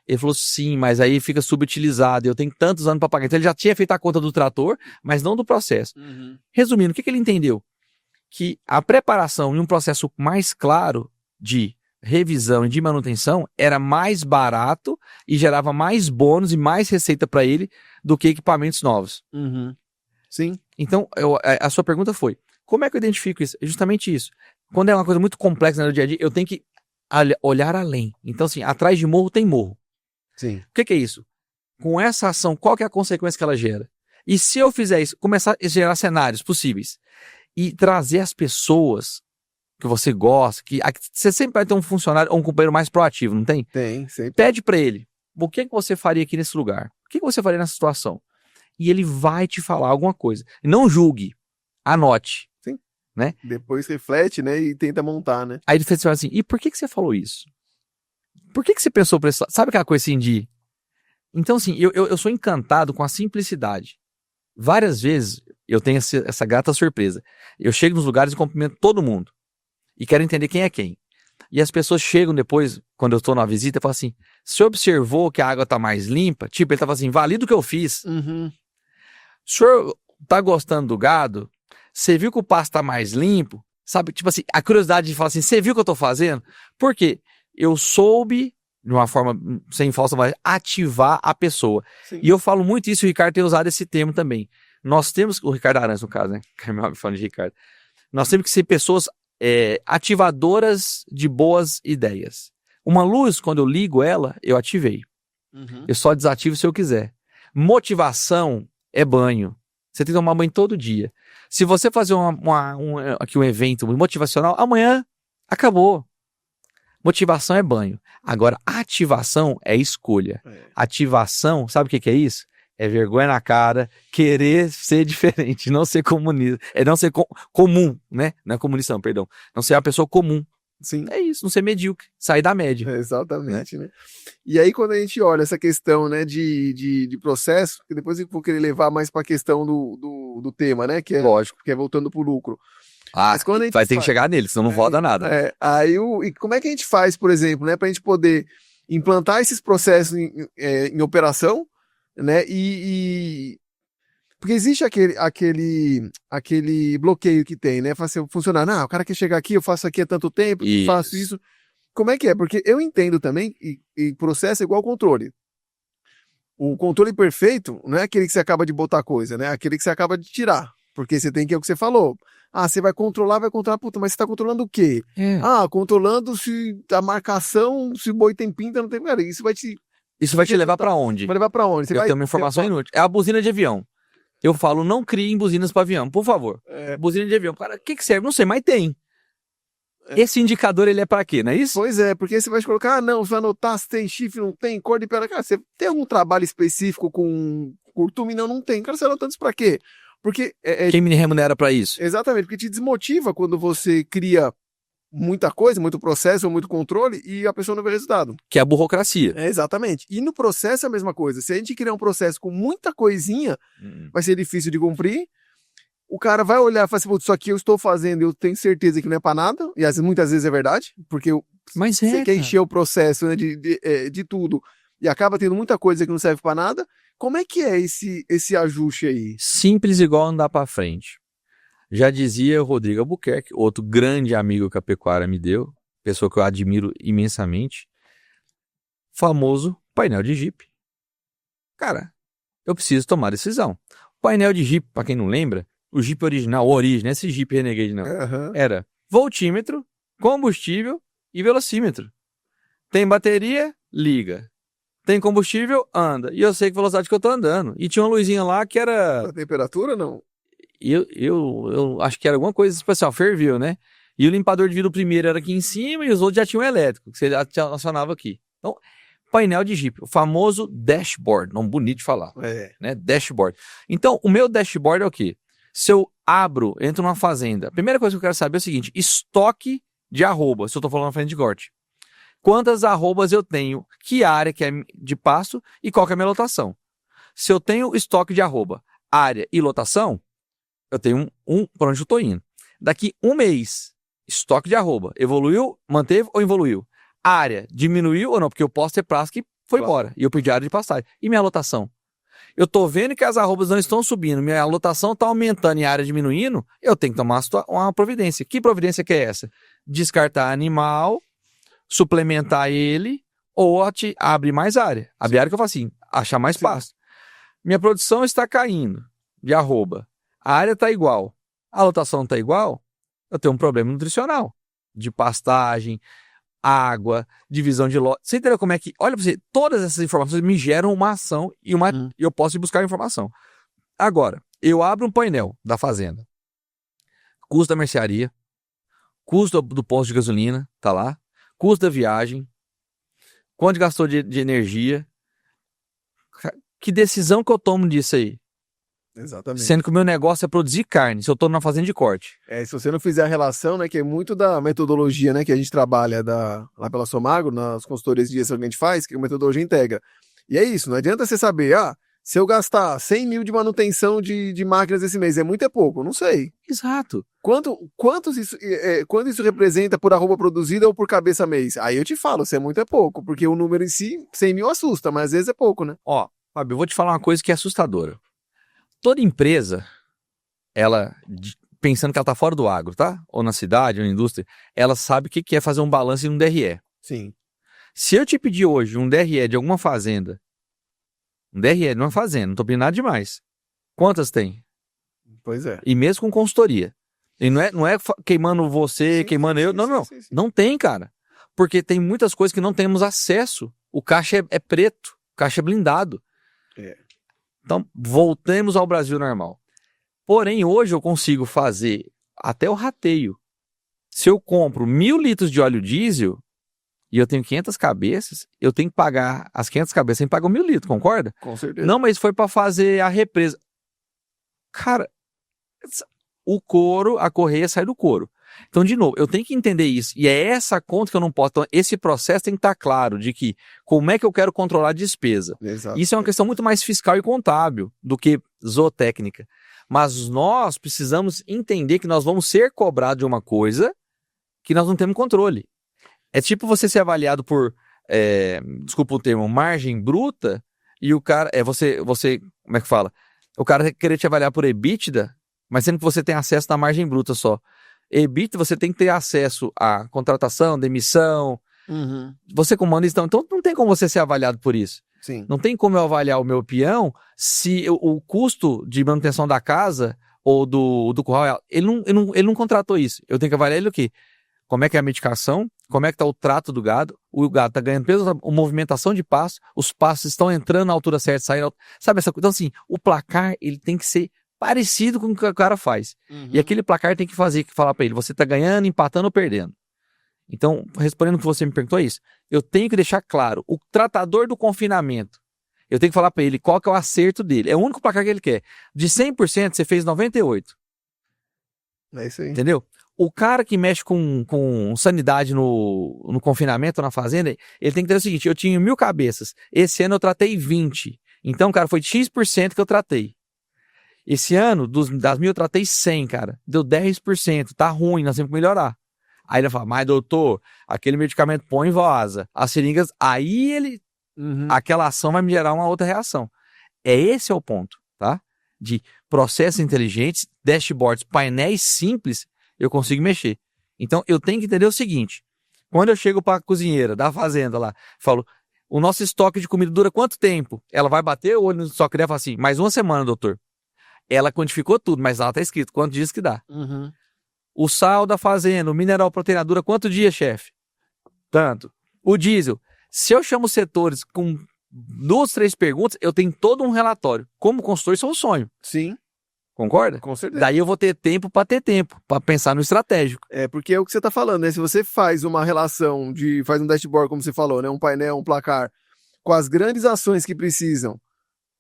Ele falou, sim, mas aí fica subutilizado, eu tenho tantos anos pra pagar. Então ele já tinha feito a conta do trator, mas não do processo. Resumindo, o que ele entendeu? Que a preparação em um processo mais claro de revisão e de manutenção era mais barato e gerava mais bônus e mais receita para ele do que equipamentos novos. Sim. Então, a sua pergunta foi, como é que eu identifico isso? É justamente isso. Quando é uma coisa muito complexa no dia a dia, eu tenho que olhar além. Então, assim, atrás de morro tem morro. Sim. O que é isso? Com essa ação, qual que é a consequência que ela gera? E se eu fizer isso, começar a gerar cenários possíveis e trazer as pessoas que você gosta, que você sempre vai ter um funcionário ou um companheiro mais proativo, não tem? Tem, sempre. Pede pra ele, o que você faria aqui nesse lugar? O que você faria nessa situação? E ele vai te falar alguma coisa. Não julgue, anote. Sim. Né? Depois reflete, né, e tenta montar, né? Aí ele fala assim, e por que você falou isso? Por que você pensou por esse lado? Sabe aquela coisa assim de... Então, assim, eu sou encantado com a simplicidade. Várias vezes eu tenho essa grata surpresa. Eu chego nos lugares e cumprimento todo mundo. E quero entender quem é quem. E as pessoas chegam depois, quando eu estou na visita, e falam assim, você observou que a água está mais limpa? Tipo, ele estava assim, valida o que eu fiz. O senhor tá gostando do gado? Você viu que o pasto está mais limpo? Sabe, tipo assim, a curiosidade de falar assim, você viu o que eu estou fazendo? Por quê? Eu soube, de uma forma sem falsa voz, ativar a pessoa. Sim. E eu falo muito isso, o Ricardo tem usado esse termo também. Nós temos, o Ricardo Arantes no caso, né? Que é meu amigo falando de Ricardo. Nós temos que ser pessoas ativadoras de boas ideias. Uma luz, quando eu ligo ela, eu ativei. Eu só desativo se eu quiser. Motivação é banho. Você tem que tomar banho todo dia. Se você fazer aqui um evento motivacional, amanhã acabou. Motivação é banho. Agora, ativação é escolha. Ativação, sabe o que é isso? É vergonha na cara, querer ser diferente, não ser comunista. É não ser comum, né? Não é comunista, não, perdão. Não ser uma pessoa comum. Sim. É isso, não ser medíocre, sair da média. Exatamente, né? E aí, quando a gente olha essa questão, né, de processo, que depois eu vou querer levar mais para a questão do tema, né? Que é, lógico, que é voltando pro lucro. Mas quando a gente vai ter que chegar nele, senão não roda nada. E como é que a gente faz, por exemplo, né, para a gente poder implantar esses processos em operação, né? Porque existe aquele bloqueio que tem, né? Fala assim, funcionar, o cara quer chegar aqui, eu faço aqui há tanto tempo, faço isso. Como é que é? Porque eu entendo também, e processo é igual controle. O controle perfeito não é aquele que você acaba de botar coisa, né? É aquele que você acaba de tirar. Porque você tem que, é o que você falou. Você vai controlar, puta, mas você tá controlando o quê? Controlando se a marcação, se o boi tem pinta, não tem... Cara, isso vai te levar pra onde? Vai levar pra onde? Eu tenho uma informação inútil. É a buzina de avião. Eu falo, não criem buzinas para avião, por favor. Buzina de avião. Cara, o que serve? Não sei, mas tem. Esse indicador, ele é para quê, não é isso? Pois é, porque você vai colocar, você vai anotar se tem chifre, não tem, cor de pele. Cara, você tem algum trabalho específico com curtume? Não tem. Cara, você anotando isso para quê? Porque... Quem me remunera para isso? Exatamente, porque te desmotiva quando você cria muita coisa, muito processo, muito controle e a pessoa não vê resultado. Que é a burocracia. Exatamente. E no processo é a mesma coisa. Se a gente criar um processo com muita coisinha, vai ser difícil de cumprir. O cara vai olhar e falar assim, isso aqui eu estou fazendo e eu tenho certeza que não é para nada. E muitas vezes é verdade, porque você quer encher o processo, né, de tudo e acaba tendo muita coisa que não serve para nada. Como é que é esse ajuste aí? Simples igual andar para frente. Já dizia o Rodrigo Albuquerque, outro grande amigo que a pecuária me deu, pessoa que eu admiro imensamente, famoso painel de Jeep. Cara, eu preciso tomar decisão. O painel de Jeep, para quem não lembra, o Jeep original, esse Jeep Renegade não, era voltímetro, combustível e velocímetro. Tem bateria? Liga. Tem combustível? Anda. E eu sei que velocidade que eu tô andando. E tinha uma luzinha lá que era... A temperatura, não? Eu acho que era alguma coisa especial, ferveu, né? E o limpador de vidro primeiro era aqui em cima e os outros já tinham elétrico, que você acionava aqui. Então, painel de Jeep, o famoso dashboard, nome bonito de falar, né? Dashboard. Então, o meu dashboard é o quê? Se eu entro numa fazenda, a primeira coisa que eu quero saber é o seguinte, estoque de arroba, se eu tô falando na frente de corte. Quantas arrobas eu tenho, que área que é de pasto e qual que é a minha lotação. Se eu tenho estoque de arroba, área e lotação, eu tenho para onde eu tô indo. Daqui um mês, estoque de arroba, evoluiu, manteve ou evoluiu? Área, diminuiu ou não? Porque eu posso ter prazo que foi embora e eu perdi a área de pastagem. E minha lotação? Eu tô vendo que as arrobas não estão subindo, minha lotação tá aumentando e a área diminuindo, eu tenho que tomar uma providência. Que providência que é essa? Descartar animal, suplementar ele ou abrir mais área. Abrir área que eu faço assim, achar mais pasto. Minha produção está caindo de arroba. A área está igual. A lotação está igual. Eu tenho um problema nutricional. De pastagem, água, divisão de lote. Você entendeu como é que... Olha pra você, todas essas informações me geram uma ação e eu posso ir buscar a informação. Agora, eu abro um painel da fazenda. Custo da mercearia. Custo do posto de gasolina, tá lá. Custo da viagem. Quanto gastou de energia. Que decisão que eu tomo disso aí? Exatamente. Sendo que o meu negócio é produzir carne, se eu tô numa fazenda de corte. Se você não fizer a relação, né, que é muito da metodologia, né, que a gente trabalha lá pela Somagro, nas consultorias de gestão que a gente faz, que a metodologia integra. E é isso, não adianta você saber, se eu gastar 100 mil de manutenção de máquinas esse mês, é muito é pouco? Não sei. Exato. Quanto isso representa por arroba produzida ou por cabeça mês? Aí eu te falo, se é muito é pouco, porque o número em si, 100 mil assusta, mas às vezes é pouco, né? Ó, Fábio, eu vou te falar uma coisa que é assustadora. Toda empresa, ela, pensando que ela tá fora do agro, tá? Ou na cidade, ou na indústria, ela sabe o que é fazer um balanço e um DRE. Sim. Se eu te pedir hoje um DRE de alguma fazenda, um DRE de uma fazenda, não tô pedindo nada demais. Quantas tem? Pois é. E mesmo com consultoria. E não é queimando você, sim, queimando eu. Não. Sim. Não tem, cara. Porque tem muitas coisas que não temos acesso. O caixa é preto, o caixa é blindado. Então, voltemos ao Brasil normal. Porém, hoje eu consigo fazer até o rateio. Se eu compro 1.000 litros de óleo diesel e eu tenho 500 cabeças, eu tenho que pagar as 500 cabeças, sem pagar 1.000 litros, concorda? Com certeza. Não, mas foi para fazer a represa. Cara, o couro, a correia sai do couro. Então, de novo, eu tenho que entender isso. E é essa conta que eu não posso... Então, esse processo tem que estar claro de que como é que eu quero controlar a despesa. Exato. Isso é uma questão muito mais fiscal e contábil do que zootécnica. Mas nós precisamos entender que nós vamos ser cobrados de uma coisa que nós não temos controle. É tipo você ser avaliado por, desculpa o termo, margem bruta, e o cara... você, como é que fala? O cara querer te avaliar por EBITDA, mas sendo que você tem acesso na margem bruta só. EBITDA, você tem que ter acesso à contratação, demissão. Você comanda isso. Então não tem como você ser avaliado por isso. Sim. Não tem como eu avaliar o meu peão se o custo de manutenção da casa ou do curral, ele não contratou isso. Eu tenho que avaliar ele o quê? Como é que é a medicação, como é que está o trato do gado, o gado está ganhando peso, a movimentação de pasto, os pastos estão entrando na altura certa, saindo... Sabe essa coisa? Então assim, o placar, ele tem que ser parecido com o que o cara faz. E aquele placar tem que falar para ele, você tá ganhando, empatando ou perdendo. Então, respondendo o que você me perguntou é isso. Eu tenho que deixar claro, o tratador do confinamento, eu tenho que falar para ele qual que é o acerto dele. É o único placar que ele quer. De 100%, você fez 98%. É isso aí. Entendeu? O cara que mexe com sanidade no confinamento, na fazenda, ele tem que ter o seguinte, eu tinha 1.000 cabeças, esse ano eu tratei 20. Então, cara, foi X% que eu tratei. Esse ano, das 1.000 eu tratei 100, cara. Deu 10%. Tá ruim, nós temos que melhorar. Aí ele fala, mas doutor, aquele medicamento põe e vaza. As seringas, aí aquela ação vai me gerar uma outra reação. Esse é o ponto, tá? De processos inteligentes, dashboards, painéis simples, eu consigo mexer. Então, eu tenho que entender o seguinte. Quando eu chego para a cozinheira da fazenda lá, falo, o nosso estoque de comida dura quanto tempo? Ela vai bater o olho no estoque dela e fala assim, mais uma semana, doutor. Ela quantificou tudo, mas lá tá escrito quanto dias que dá. O sal da fazenda, o mineral proteína dura quanto dia, chefe? Tanto. O diesel. Se eu chamo os setores com 2, 3 perguntas, eu tenho todo um relatório. Como consultor, isso é um sonho. Sim. Concorda? Com certeza. Daí eu vou ter tempo para pensar no estratégico. Porque é o que você tá falando, né? Se você faz uma relação faz um dashboard, como você falou, né? Um painel, um placar, com as grandes ações que precisam,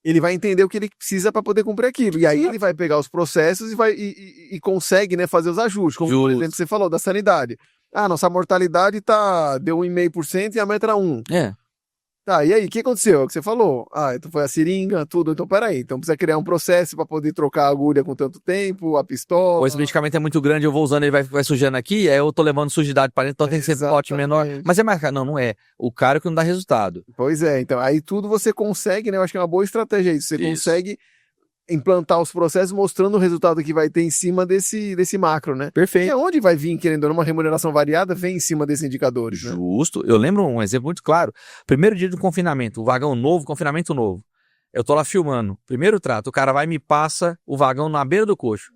ele vai entender o que ele precisa para poder cumprir aquilo. E aí ele vai pegar os processos e consegue, né, fazer os ajustes. Como, por exemplo, você falou, da sanidade. nossa mortalidade deu 1,5% e a meta era 1. É. Tá, e aí, o que aconteceu? É o que você falou. Então foi a seringa, tudo. Então, peraí. Então precisa criar um processo para poder trocar a agulha com tanto tempo, a pistola. Ou esse medicamento é muito grande, eu vou usando, ele vai sujando aqui, aí eu tô levando sujidade para dentro, então tem que ser pote menor. Mas é mais caro. Não, não é. O caro que não dá resultado. Pois é, então aí tudo você consegue, né? Eu acho que é uma boa estratégia isso. Você consegue implantar os processos mostrando o resultado que vai ter em cima desse macro, né? Perfeito. E aonde vai vir, querendo ou não, uma remuneração variada, vem em cima desses indicadores, né? Justo. Eu lembro um exemplo muito claro. Primeiro dia do confinamento, o vagão novo, confinamento novo. Eu tô lá filmando. Primeiro trato, o cara vai e me passa o vagão na beira do coxo.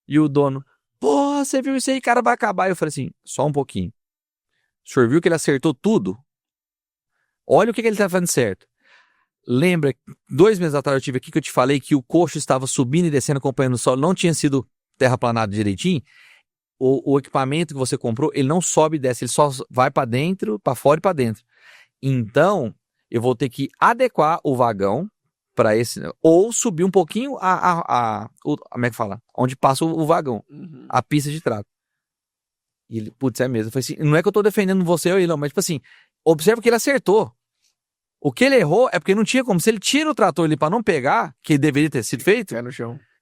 E o dono, porra, você viu isso aí, cara, vai acabar. Eu falei assim, só um pouquinho. O senhor viu que ele acertou tudo? Olha o que ele tá fazendo certo. Lembra, 2 meses atrás eu tive aqui que eu te falei que o coxo estava subindo e descendo acompanhando o solo, não tinha sido terraplanado direitinho? O equipamento que você comprou, ele não sobe e desce, ele só vai para dentro, para fora e para dentro. Então, eu vou ter que adequar o vagão para esse, ou subir um pouquinho como é que fala? Onde passa o vagão, a pista de trato. E ele, putz, é mesmo. Eu falei assim, não é que eu tô defendendo você ou ele, não, mas tipo assim, observa que ele acertou. O que ele errou é porque não tinha como. Se ele tira o trator ali para não pegar, que deveria ter sido feito,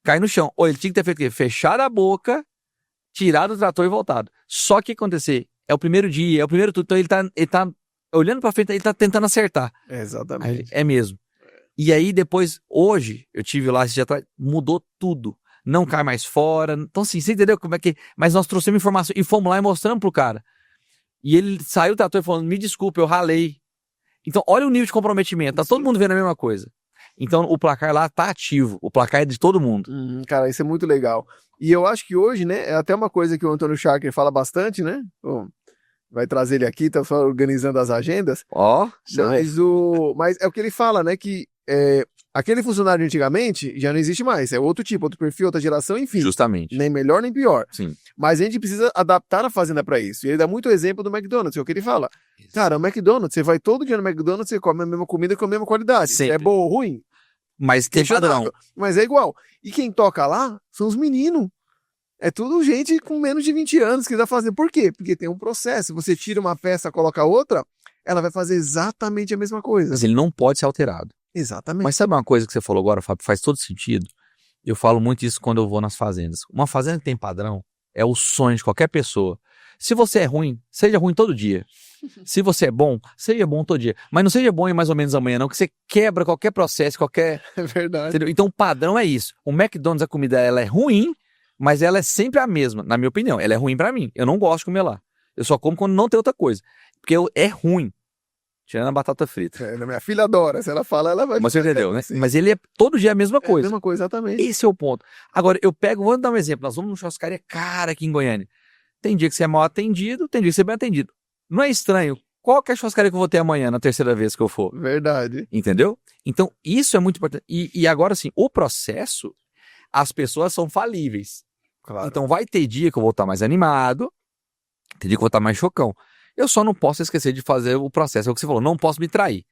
cai no chão. Ou ele tinha que ter feito o quê? Fechado a boca, tirado o trator e voltado. Só que acontecer, é o primeiro dia, é o primeiro tudo, então ele tá olhando para frente, ele tá tentando acertar. Exatamente. Aí, é mesmo. E aí depois, hoje, eu tive lá esse dia atrás, mudou tudo. Não cai mais fora. Então assim, você entendeu como é que... Mas nós trouxemos informação e fomos lá e mostramos pro cara. E ele saiu do trator falando, me desculpa, eu ralei. Então, olha o nível de comprometimento. Tá todo mundo vendo a mesma coisa. Então, o placar lá tá ativo. O placar é de todo mundo. Cara, isso é muito legal. E eu acho que hoje, né, é até uma coisa que o Antônio Scharker fala bastante, né? Bom, vai trazer ele aqui, tá só organizando as agendas. Mas é o que ele fala, né, que aquele funcionário antigamente já não existe mais. É outro tipo, outro perfil, outra geração, enfim. Justamente. Nem melhor, nem pior. Sim. Mas a gente precisa adaptar a fazenda para isso. E ele dá muito exemplo do McDonald's, é o que ele fala. Isso. Cara, o McDonald's, você vai todo dia no McDonald's, você come a mesma comida com a mesma qualidade. Sempre. É bom ou ruim? Mas tem padrão. Mas é igual. E quem toca lá são os meninos. É tudo gente com menos de 20 anos que está fazendo. Por quê? Porque tem um processo. Você tira uma peça, coloca outra, ela vai fazer exatamente a mesma coisa. Mas ele não pode ser alterado. Exatamente. Mas sabe uma coisa que você falou agora, Fábio, faz todo sentido? Eu falo muito isso quando eu vou nas fazendas. Uma fazenda que tem padrão é o sonho de qualquer pessoa. Se você é ruim, seja ruim todo dia. Se você é bom, seja bom todo dia. Mas não seja bom em mais ou menos amanhã, não, que você quebra qualquer processo, qualquer... É verdade. Entendeu? Então o padrão é isso. O McDonald's, a comida, ela é ruim, mas ela é sempre a mesma, na minha opinião. Ela é ruim pra mim. Eu não gosto de comer lá. Eu só como quando não tem outra coisa. Porque é ruim. Tirando a batata frita. Minha filha adora. Se ela fala, ela vai... Mas você entendeu, né? Sim. Mas ele é todo dia a mesma coisa. É a mesma coisa, exatamente. Esse é o ponto. Agora, vou dar um exemplo. Nós vamos numa churrascaria cara aqui em Goiânia. Tem dia que você é mal atendido, tem dia que você é bem atendido. Não é estranho. Qual que é a churrascaria que eu vou ter amanhã, na terceira vez que eu for? Verdade. Entendeu? Então, isso é muito importante. E agora, assim, o processo, as pessoas são falíveis. Claro. Então, vai ter dia que eu vou estar mais animado, tem dia que eu vou estar mais chocão. Eu só não posso esquecer de fazer o processo. É o que você falou, não posso me trair.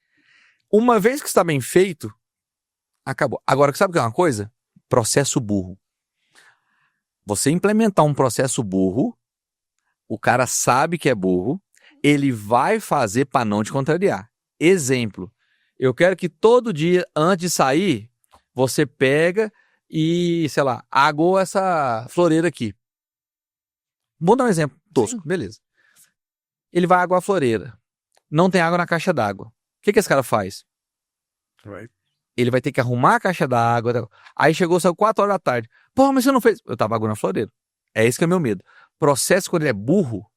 Uma vez que está bem feito, acabou. Agora, sabe o que é uma coisa? Processo burro. Você implementar um processo burro, o cara sabe que é burro, ele vai fazer para não te contrariar. Exemplo, eu quero que todo dia, antes de sair, você pega e, sei lá, aguou essa floreira aqui. Vou dar um exemplo tosco, beleza. Ele vai aguar a floreira. Não tem água na caixa d'água. O que esse cara faz? Right. Ele vai ter que arrumar a caixa d'água. Aí saiu 4 horas da tarde. Pô, mas você não fez... Eu tava aguando na floreira. É esse que é o meu medo. Processo, quando ele é burro,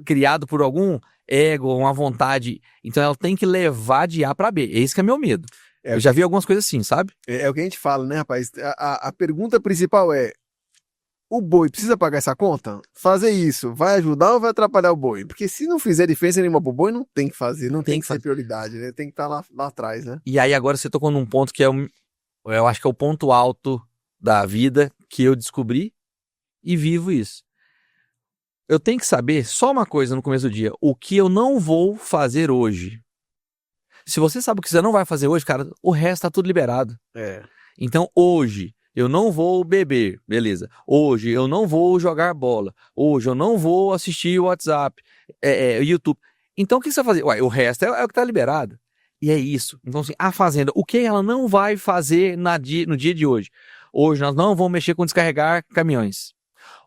criado por algum ego, uma vontade, então ela tem que levar de A para B. É isso que é meu medo. Eu já vi algumas coisas assim, sabe? É o que a gente fala, né, rapaz? A pergunta principal é: o boi precisa pagar essa conta? Fazer isso vai ajudar ou vai atrapalhar o boi? Porque se não fizer diferença nenhuma pro boi, não tem que fazer, não tem que ser prioridade, né? Tem que estar lá atrás, né? E aí agora você tocou num ponto que eu acho que é o ponto alto da vida que eu descobri e vivo isso. Eu tenho que saber só uma coisa no começo do dia: o que eu não vou fazer hoje. Se você sabe o que você não vai fazer hoje, cara, o resto tá tudo liberado. É. Então hoje eu não vou beber, beleza. Hoje eu não vou jogar bola. Hoje eu não vou assistir o WhatsApp, YouTube. Então o que você vai fazer? Ué, o resto é o que tá liberado. E é isso. Então assim, a fazenda, o que ela não vai fazer no dia de hoje? Hoje nós não vamos mexer com descarregar caminhões.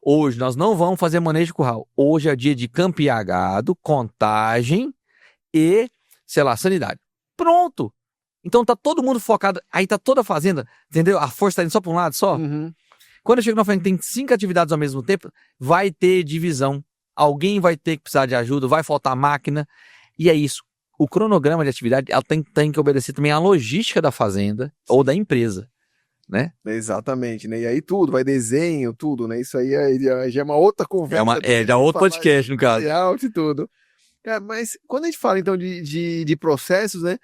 Hoje nós não vamos fazer manejo de curral. Hoje é dia de campear gado, contagem e, sei lá, sanidade. Pronto! Então tá todo mundo focado, aí tá toda a fazenda, entendeu? A força tá indo só pra um lado, só. Uhum. Quando eu chego na frente tem 5 atividades ao mesmo tempo, vai ter divisão. Alguém vai ter que precisar de ajuda, vai faltar máquina. E é isso. O cronograma de atividade, ela tem que obedecer também à logística da fazenda ou da empresa, né? Exatamente, né? E aí tudo, vai desenho, tudo, né? Isso aí já é uma outra conversa. Já outro podcast, no caso. E tudo. Mas quando a gente fala, então, de processos, né?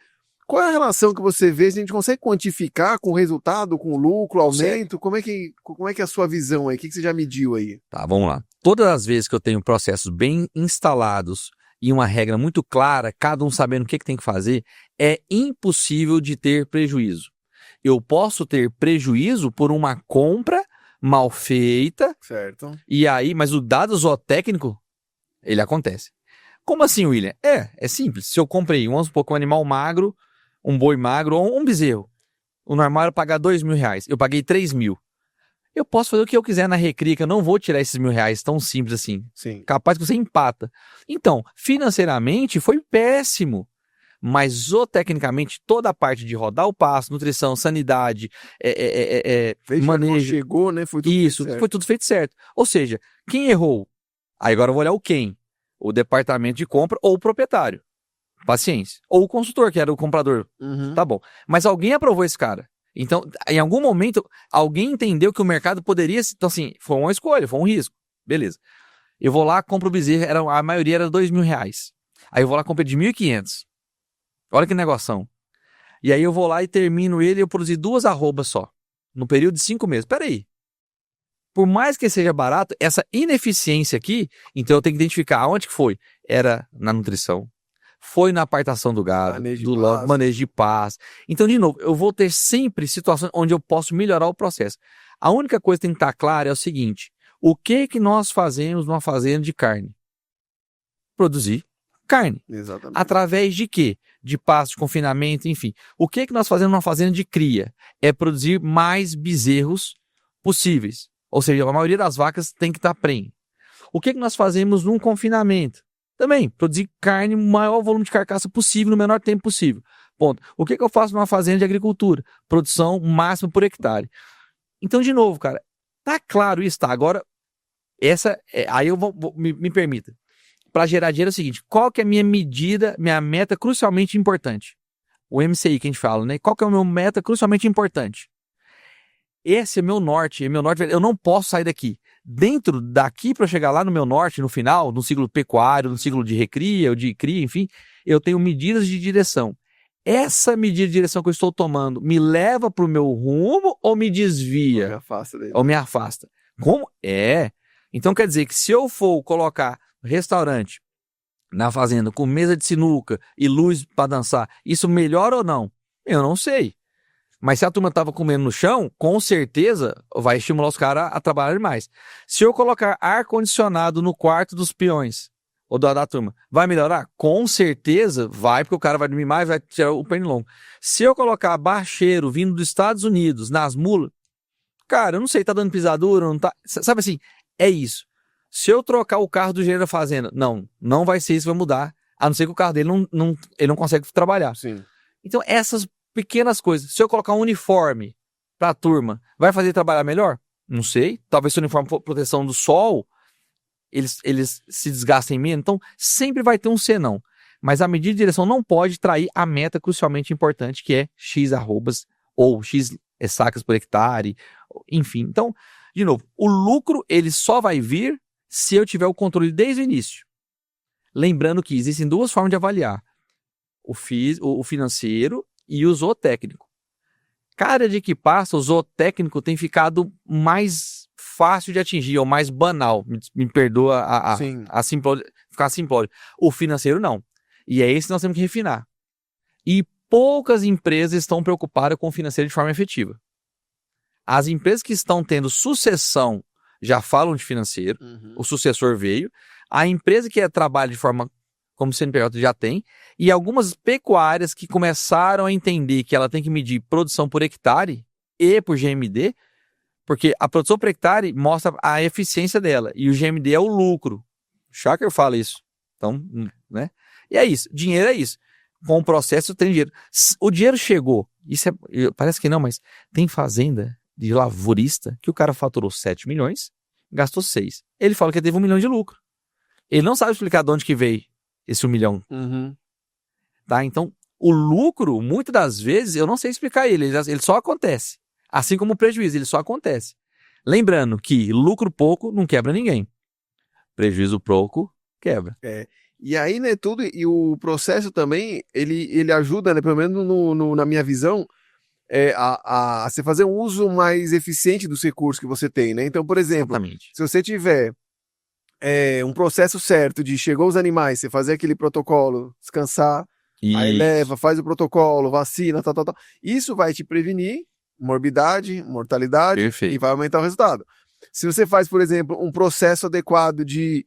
Qual é a relação que você vê? A gente consegue quantificar com o resultado, com o lucro, aumento? Como é que é a sua visão aí? O que você já mediu aí? Tá, vamos lá. Todas as vezes que eu tenho processos bem instalados e uma regra muito clara, cada um sabendo o que tem que fazer, é impossível de ter prejuízo. Eu posso ter prejuízo por uma compra mal feita. Certo. E aí, mas o dado zootécnico, ele acontece. Como assim, William? É simples. Se eu comprei, vamos supor, um animal magro, um boi magro ou um bezerro, o normal era pagar R$2.000. Eu paguei 3.000. Eu posso fazer o que eu quiser na recria, que eu não vou tirar esses R$1.000 tão simples assim. Sim. Capaz que você empata. Então, financeiramente, foi péssimo. Mas zootecnicamente, toda a parte de rodar o pasto, nutrição, sanidade, manejo. Chegou, né? Foi tudo isso, foi tudo feito certo. Ou seja, quem errou? Aí agora eu vou olhar o quem. O departamento de compra ou o proprietário. Paciência. Ou o consultor, que era o comprador. Uhum. Tá bom. Mas alguém aprovou esse cara. Então, em algum momento, alguém entendeu que o mercado poderia... Então, assim, foi uma escolha, foi um risco. Beleza. Eu vou lá, compro o bezerro, a maioria era R$2.000. Aí eu vou lá, compro de 1.500. Olha que negoção. E aí eu vou lá e termino ele e eu produzi 2 arrobas só. No período de 5 meses. Peraí. Por mais que seja barato, essa ineficiência aqui, então eu tenho que identificar aonde que foi. Era na nutrição. Foi na apartação do gado, manejo de pasto. Então, de novo, eu vou ter sempre situações onde eu posso melhorar o processo. A única coisa que tem que estar clara é o seguinte: o que nós fazemos numa fazenda de carne? Produzir carne. Exatamente. Através de quê? De pasto, de confinamento, enfim. O que nós fazemos numa fazenda de cria? É produzir mais bezerros possíveis. Ou seja, a maioria das vacas tem que estar prenhe. O que nós fazemos num confinamento? Também, produzir carne, o maior volume de carcaça possível, no menor tempo possível. Ponto. O que eu faço numa fazenda de agricultura? Produção máxima por hectare. Então, de novo, cara, tá claro isso, tá? Agora, aí eu me permita. Para gerar dinheiro é o seguinte: qual que é a minha medida, minha meta crucialmente importante? O MCI que a gente fala, né? Qual que é o meu meta crucialmente importante? Esse é meu norte, eu não posso sair daqui. Dentro daqui para chegar lá no meu norte, no final, no ciclo pecuário, no ciclo de recria, ou de cria, enfim, eu tenho medidas de direção. Essa medida de direção que eu estou tomando me leva para o meu rumo ou me desvia? Ou me afasta dele. Ou me afasta. Como? Então quer dizer que se eu for colocar restaurante na fazenda com mesa de sinuca e luz para dançar, isso melhora ou não? Eu não sei. Mas se a turma estava comendo no chão, com certeza vai estimular os caras a trabalhar mais. Se eu colocar ar-condicionado no quarto dos peões, ou da turma, vai melhorar? Com certeza vai, porque o cara vai dormir mais, vai tirar o pernilongo. Se eu colocar bacheiro vindo dos Estados Unidos nas mulas, cara, eu não sei, tá dando pisadura, não tá... Sabe assim, é isso. Se eu trocar o carro do engenheiro da fazenda, não vai ser isso, vai mudar, a não ser que o carro dele ele não consegue trabalhar. Sim. Então essas pequenas coisas. Se eu colocar um uniforme para a turma, vai fazer trabalhar melhor? Não sei. Talvez se o uniforme for proteção do sol, eles se desgastem menos. Então, sempre vai ter um senão. Mas a medida de direção não pode trair a meta crucialmente importante, que é X arrobas ou X sacas por hectare, enfim. Então, de novo, o lucro ele só vai vir se eu tiver o controle desde o início. Lembrando que existem 2 formas de avaliar. O financeiro e o zootécnico. Cada dia que passa, o zootécnico tem ficado mais fácil de atingir, ou mais banal. Me perdoa ficar simplório. O financeiro não. E é esse que nós temos que refinar. E poucas empresas estão preocupadas com o financeiro de forma efetiva. As empresas que estão tendo sucessão já falam de financeiro, Uhum. o sucessor veio. A empresa que trabalha de forma como CNPJ já tem. E algumas pecuárias que começaram a entender que ela tem que medir produção por hectare e por GMD, porque a produção por hectare mostra a eficiência dela e o GMD é o lucro. O Shaker fala isso. Então, né? E é isso. Dinheiro é isso. Com o processo tem dinheiro. O dinheiro chegou. Isso parece que não, mas tem fazenda de lavourista que o cara faturou 7 milhões, gastou 6. Ele fala que teve 1 milhão de lucro. Ele não sabe explicar de onde que veio esse 1 milhão. Uhum. Tá? Então, o lucro, muitas das vezes, eu não sei explicar ele só acontece. Assim como o prejuízo, ele só acontece. Lembrando que lucro pouco não quebra ninguém. Prejuízo pouco quebra. E aí, né, tudo, e o processo também, ele ajuda, né, pelo menos na minha visão, a você fazer um uso mais eficiente dos recursos que você tem, né? Então, por exemplo, Exatamente. se você tiver um processo certo de chegou os animais, você fazer aquele protocolo, descansar, aí leva, faz o protocolo, vacina, tal. Isso vai te prevenir morbidade, mortalidade. Perfeito. E vai aumentar o resultado. Se você faz, por exemplo, um processo adequado de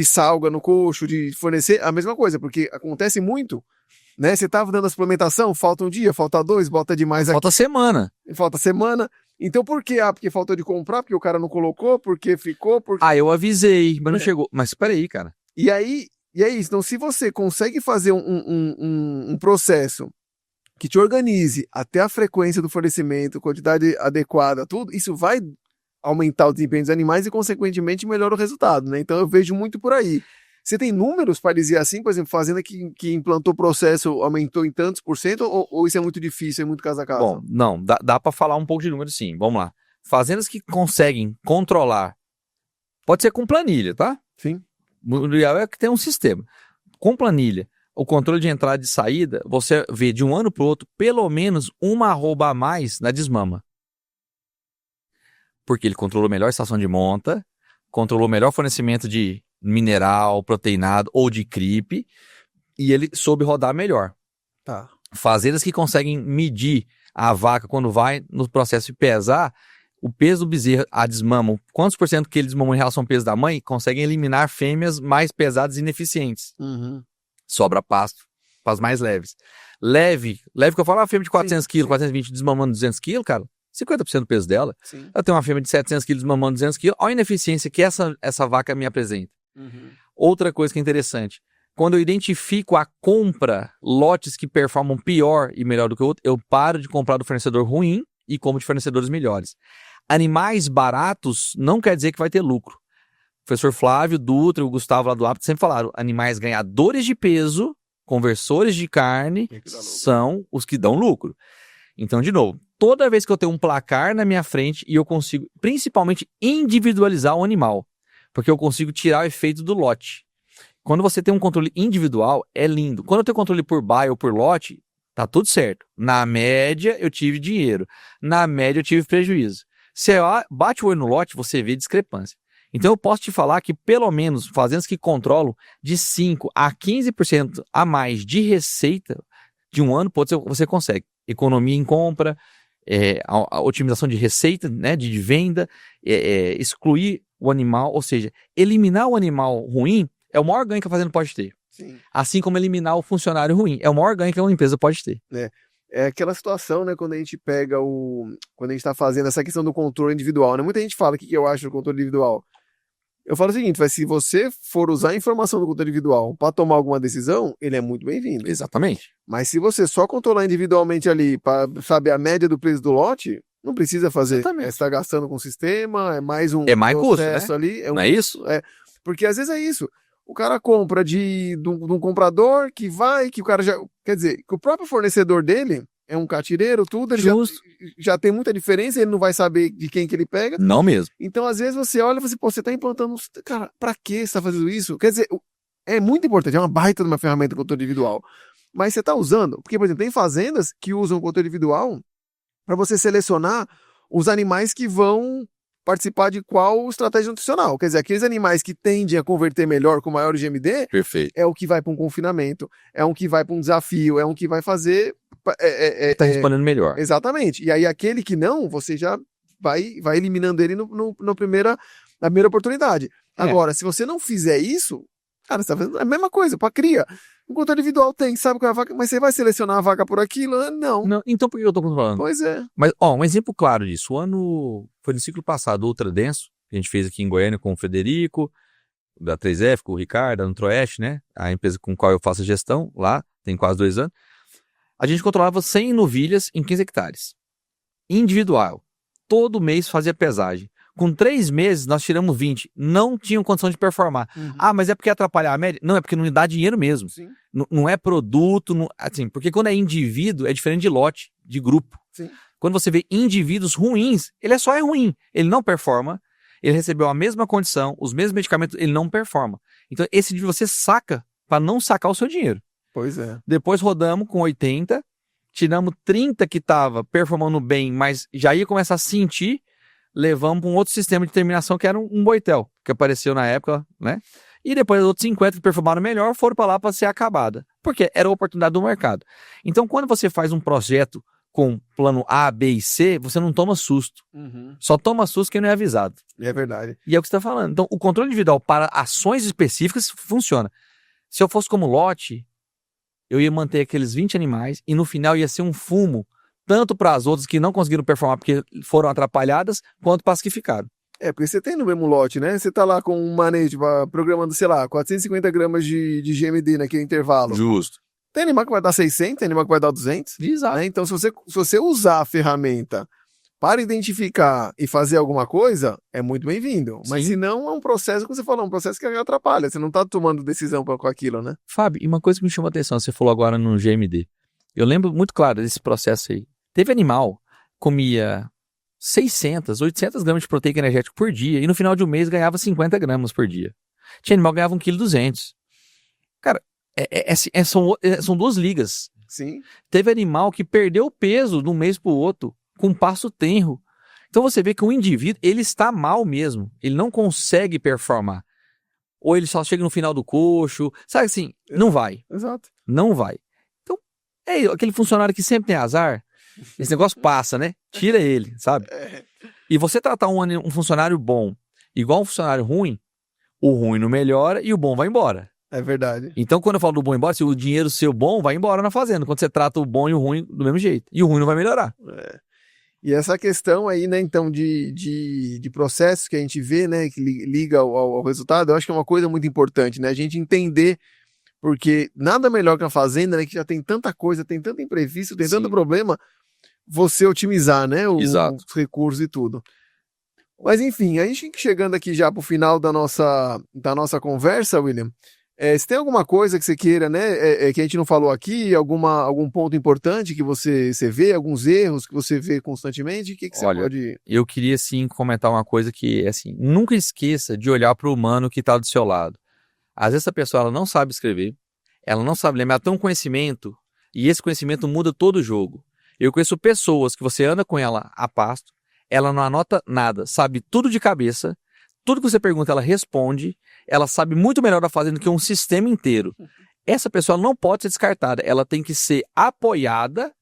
salga no coxo, de fornecer, a mesma coisa, porque acontece muito, né? Você estava dando a suplementação, falta um dia, falta 2, bota demais aqui. Falta semana. Falta semana. Então por quê? Porque faltou de comprar, porque o cara não colocou, porque ficou, porque... Eu avisei, mas não chegou. Mas peraí, cara. E aí, é isso. Então, se você consegue fazer um processo que te organize até a frequência do fornecimento, quantidade adequada, tudo, isso vai aumentar o desempenho dos animais e, consequentemente, melhora o resultado, né? Então, eu vejo muito por aí. Você tem números para dizer assim, por exemplo, fazenda que implantou o processo aumentou em tantos por cento, ou isso é muito difícil, é muito caso a caso? Bom, não, dá para falar um pouco de números sim. Vamos lá. Fazendas que conseguem controlar, pode ser com planilha, tá? Sim. O ideal é que tenha um sistema. Com planilha, o controle de entrada e saída, você vê de um ano para o outro, pelo menos uma arroba a mais na desmama. Porque ele controlou melhor a estação de monta, controlou melhor fornecimento de mineral, proteinado ou de cripe, e ele soube rodar melhor. Tá. Fazendas que conseguem medir a vaca quando vai no processo de pesar, o peso do bezerro, a desmama, quantos por cento que ele desmamou em relação ao peso da mãe, conseguem eliminar fêmeas mais pesadas e ineficientes. Uhum. Sobra pasto para as mais leves. Leve que eu falo, uma fêmea de 400 quilos, 420 desmamando 200 quilos, cara, 50% do peso dela. Sim. Eu tenho uma fêmea de 700 quilos desmamando 200 quilos, olha a ineficiência que essa vaca me apresenta. Uhum. Outra coisa que é interessante, quando eu identifico a compra, lotes que performam pior e melhor do que o outro, eu paro de comprar do fornecedor ruim e como de fornecedores melhores. Animais baratos não quer dizer que vai ter lucro. O professor Flávio Dutra e o Gustavo lá do Apto sempre falaram, animais ganhadores de peso, conversores de carne, são os que dão lucro. Então, de novo, toda vez que eu tenho um placar na minha frente e eu consigo, principalmente, individualizar o animal, porque eu consigo tirar o efeito do lote. Quando você tem um controle individual, é lindo. Quando eu tenho controle por baia ou por lote, tá tudo certo. Na média, eu tive dinheiro. Na média, eu tive prejuízo. Se bate o olho no lote, você vê discrepância. Então, eu posso te falar que, pelo menos, fazendas que controlam de 5% a 15% a mais de receita de um ano, você consegue. Economia em compra, a otimização de receita, né, de venda, excluir o animal, ou seja, eliminar o animal ruim é o maior ganho que a fazenda pode ter. Sim. Assim como eliminar o funcionário ruim é o maior ganho que uma empresa pode ter. É aquela situação, né, quando a gente pega quando a gente está fazendo essa questão do controle individual, né? Muita gente fala o que eu acho do controle individual. Eu falo o seguinte, se você for usar a informação do controle individual para tomar alguma decisão, ele é muito bem-vindo. Exatamente. Mas se você só controlar individualmente ali para saber a média do preço do lote, não precisa fazer. Você está gastando com o sistema, é mais um processo custo, né? Ali. Não é isso? Porque às vezes é isso. O cara compra de um comprador que o cara já... Quer dizer, que o próprio fornecedor dele é um catireiro, tudo, ele já tem muita diferença, ele não vai saber de quem que ele pega. Não mesmo. Então, às vezes, você olha e fala assim, você tá implantando... Cara, pra que você tá fazendo isso? Quer dizer, é muito importante, é uma baita de uma ferramenta de controle individual. Mas você tá usando... Porque, por exemplo, tem fazendas que usam o controle individual para você selecionar os animais que vão participar de qual estratégia nutricional. Quer dizer, aqueles animais que tendem a converter melhor com maior GMD, perfeito, é o que vai para um confinamento, é um que vai para um desafio, é um que vai fazer... tá respondendo melhor. Exatamente. E aí aquele que não, você já vai eliminando ele na primeira oportunidade. Agora, se você não fizer isso, cara, você tá fazendo a mesma coisa, pra cria. O controle individual sabe qual é a vaca, mas você vai selecionar a vaca por aquilo? Não. Então por que eu tô falando? Pois é. Mas, um exemplo claro disso. Foi no ciclo passado, Ultra Denso, que a gente fez aqui em Goiânia com o Frederico, da 3F, com o Ricardo, da Nutroeste, né? A empresa com a qual eu faço a gestão lá, tem quase 2 anos. A gente controlava 100 novilhas em 15 hectares. Individual. Todo mês fazia pesagem. Com 3 meses, nós tiramos 20. Não tinham condição de performar. Mas é porque ia atrapalhar a média? Não, é porque não dá dinheiro mesmo. Não é produto. Assim, porque quando é indivíduo, é diferente de lote, de grupo. Sim. Quando você vê indivíduos ruins, ele só é ruim. Ele não performa. Ele recebeu a mesma condição, os mesmos medicamentos, ele não performa. Então, esse indivíduo você saca para não sacar o seu dinheiro. Pois é. Depois rodamos com 80, tiramos 30 que estava performando bem, mas já ia começar a sentir. Levamos para um outro sistema de terminação que era um Boitel, que apareceu na época, né? E depois os outros 50 que performaram melhor foram para lá para ser acabada. Porque era a oportunidade do mercado. Então, quando você faz um projeto com plano A, B e C, você não toma susto. Só toma susto quem não é avisado. É verdade. E é o que você está falando. Então, o controle individual para ações específicas funciona. Se eu fosse como lote, eu ia manter aqueles 20 animais e no final ia ser um fumo tanto para as outras que não conseguiram performar porque foram atrapalhadas, quanto para as que ficaram. Porque você tem no mesmo lote, né? Você tá lá com um manejo, programando, sei lá, 450 gramas de GMD naquele intervalo. Justo. Tem animal que vai dar 600, tem animal que vai dar 200. Exato. Né? Então, se você usar a ferramenta para identificar e fazer alguma coisa, é muito bem-vindo. Mas se não, é um processo, como você falou, um processo que atrapalha. Você não tá tomando decisão com aquilo, né? Fábio, e uma coisa que me chamou a atenção, você falou agora no GMD. Eu lembro muito claro desse processo aí. Teve animal, comia 600, 800 gramas de proteína energética por dia e no final de um mês ganhava 50 gramas por dia. Tinha animal que ganhava 1,2 kg. Cara, são 2 ligas. Sim. Teve animal que perdeu peso de um mês para o outro com passo tenro. Então você vê que o indivíduo, ele está mal mesmo. Ele não consegue performar. Ou ele só chega no final do coxo. Sabe assim, não vai. Exato. Não vai. Então, aquele funcionário que sempre tem azar, esse negócio passa, né? Tira ele, sabe? E você tratar um funcionário bom igual um funcionário ruim, o ruim não melhora e o bom vai embora. É verdade. Então, quando eu falo do bom embora, se o dinheiro seu bom, vai embora na fazenda. Quando você trata o bom e o ruim do mesmo jeito. E o ruim não vai melhorar. E essa questão aí, né, então, de processos que a gente vê, né, que liga ao resultado, eu acho que é uma coisa muito importante, né? A gente entender, porque nada melhor que a fazenda, né, que já tem tanta coisa, tem tanto imprevisto, tem tanto problema, você otimizar, né, os recursos e tudo. Mas enfim, a gente chegando aqui já pro final da nossa conversa, William, se tem alguma coisa que você queira, né, que a gente não falou aqui, algum ponto importante que você vê, alguns erros que você vê constantemente, o que você pode... Eu queria sim comentar uma coisa que, assim, nunca esqueça de olhar para o humano que está do seu lado. Às vezes a pessoa ela não sabe escrever, ela não sabe ler, mas ela tem um conhecimento, e esse conhecimento muda todo o jogo. Eu conheço pessoas que você anda com ela a pasto, ela não anota nada, sabe tudo de cabeça, tudo que você pergunta ela responde, ela sabe muito melhor da fazenda que um sistema inteiro. Essa pessoa não pode ser descartada, ela tem que ser apoiada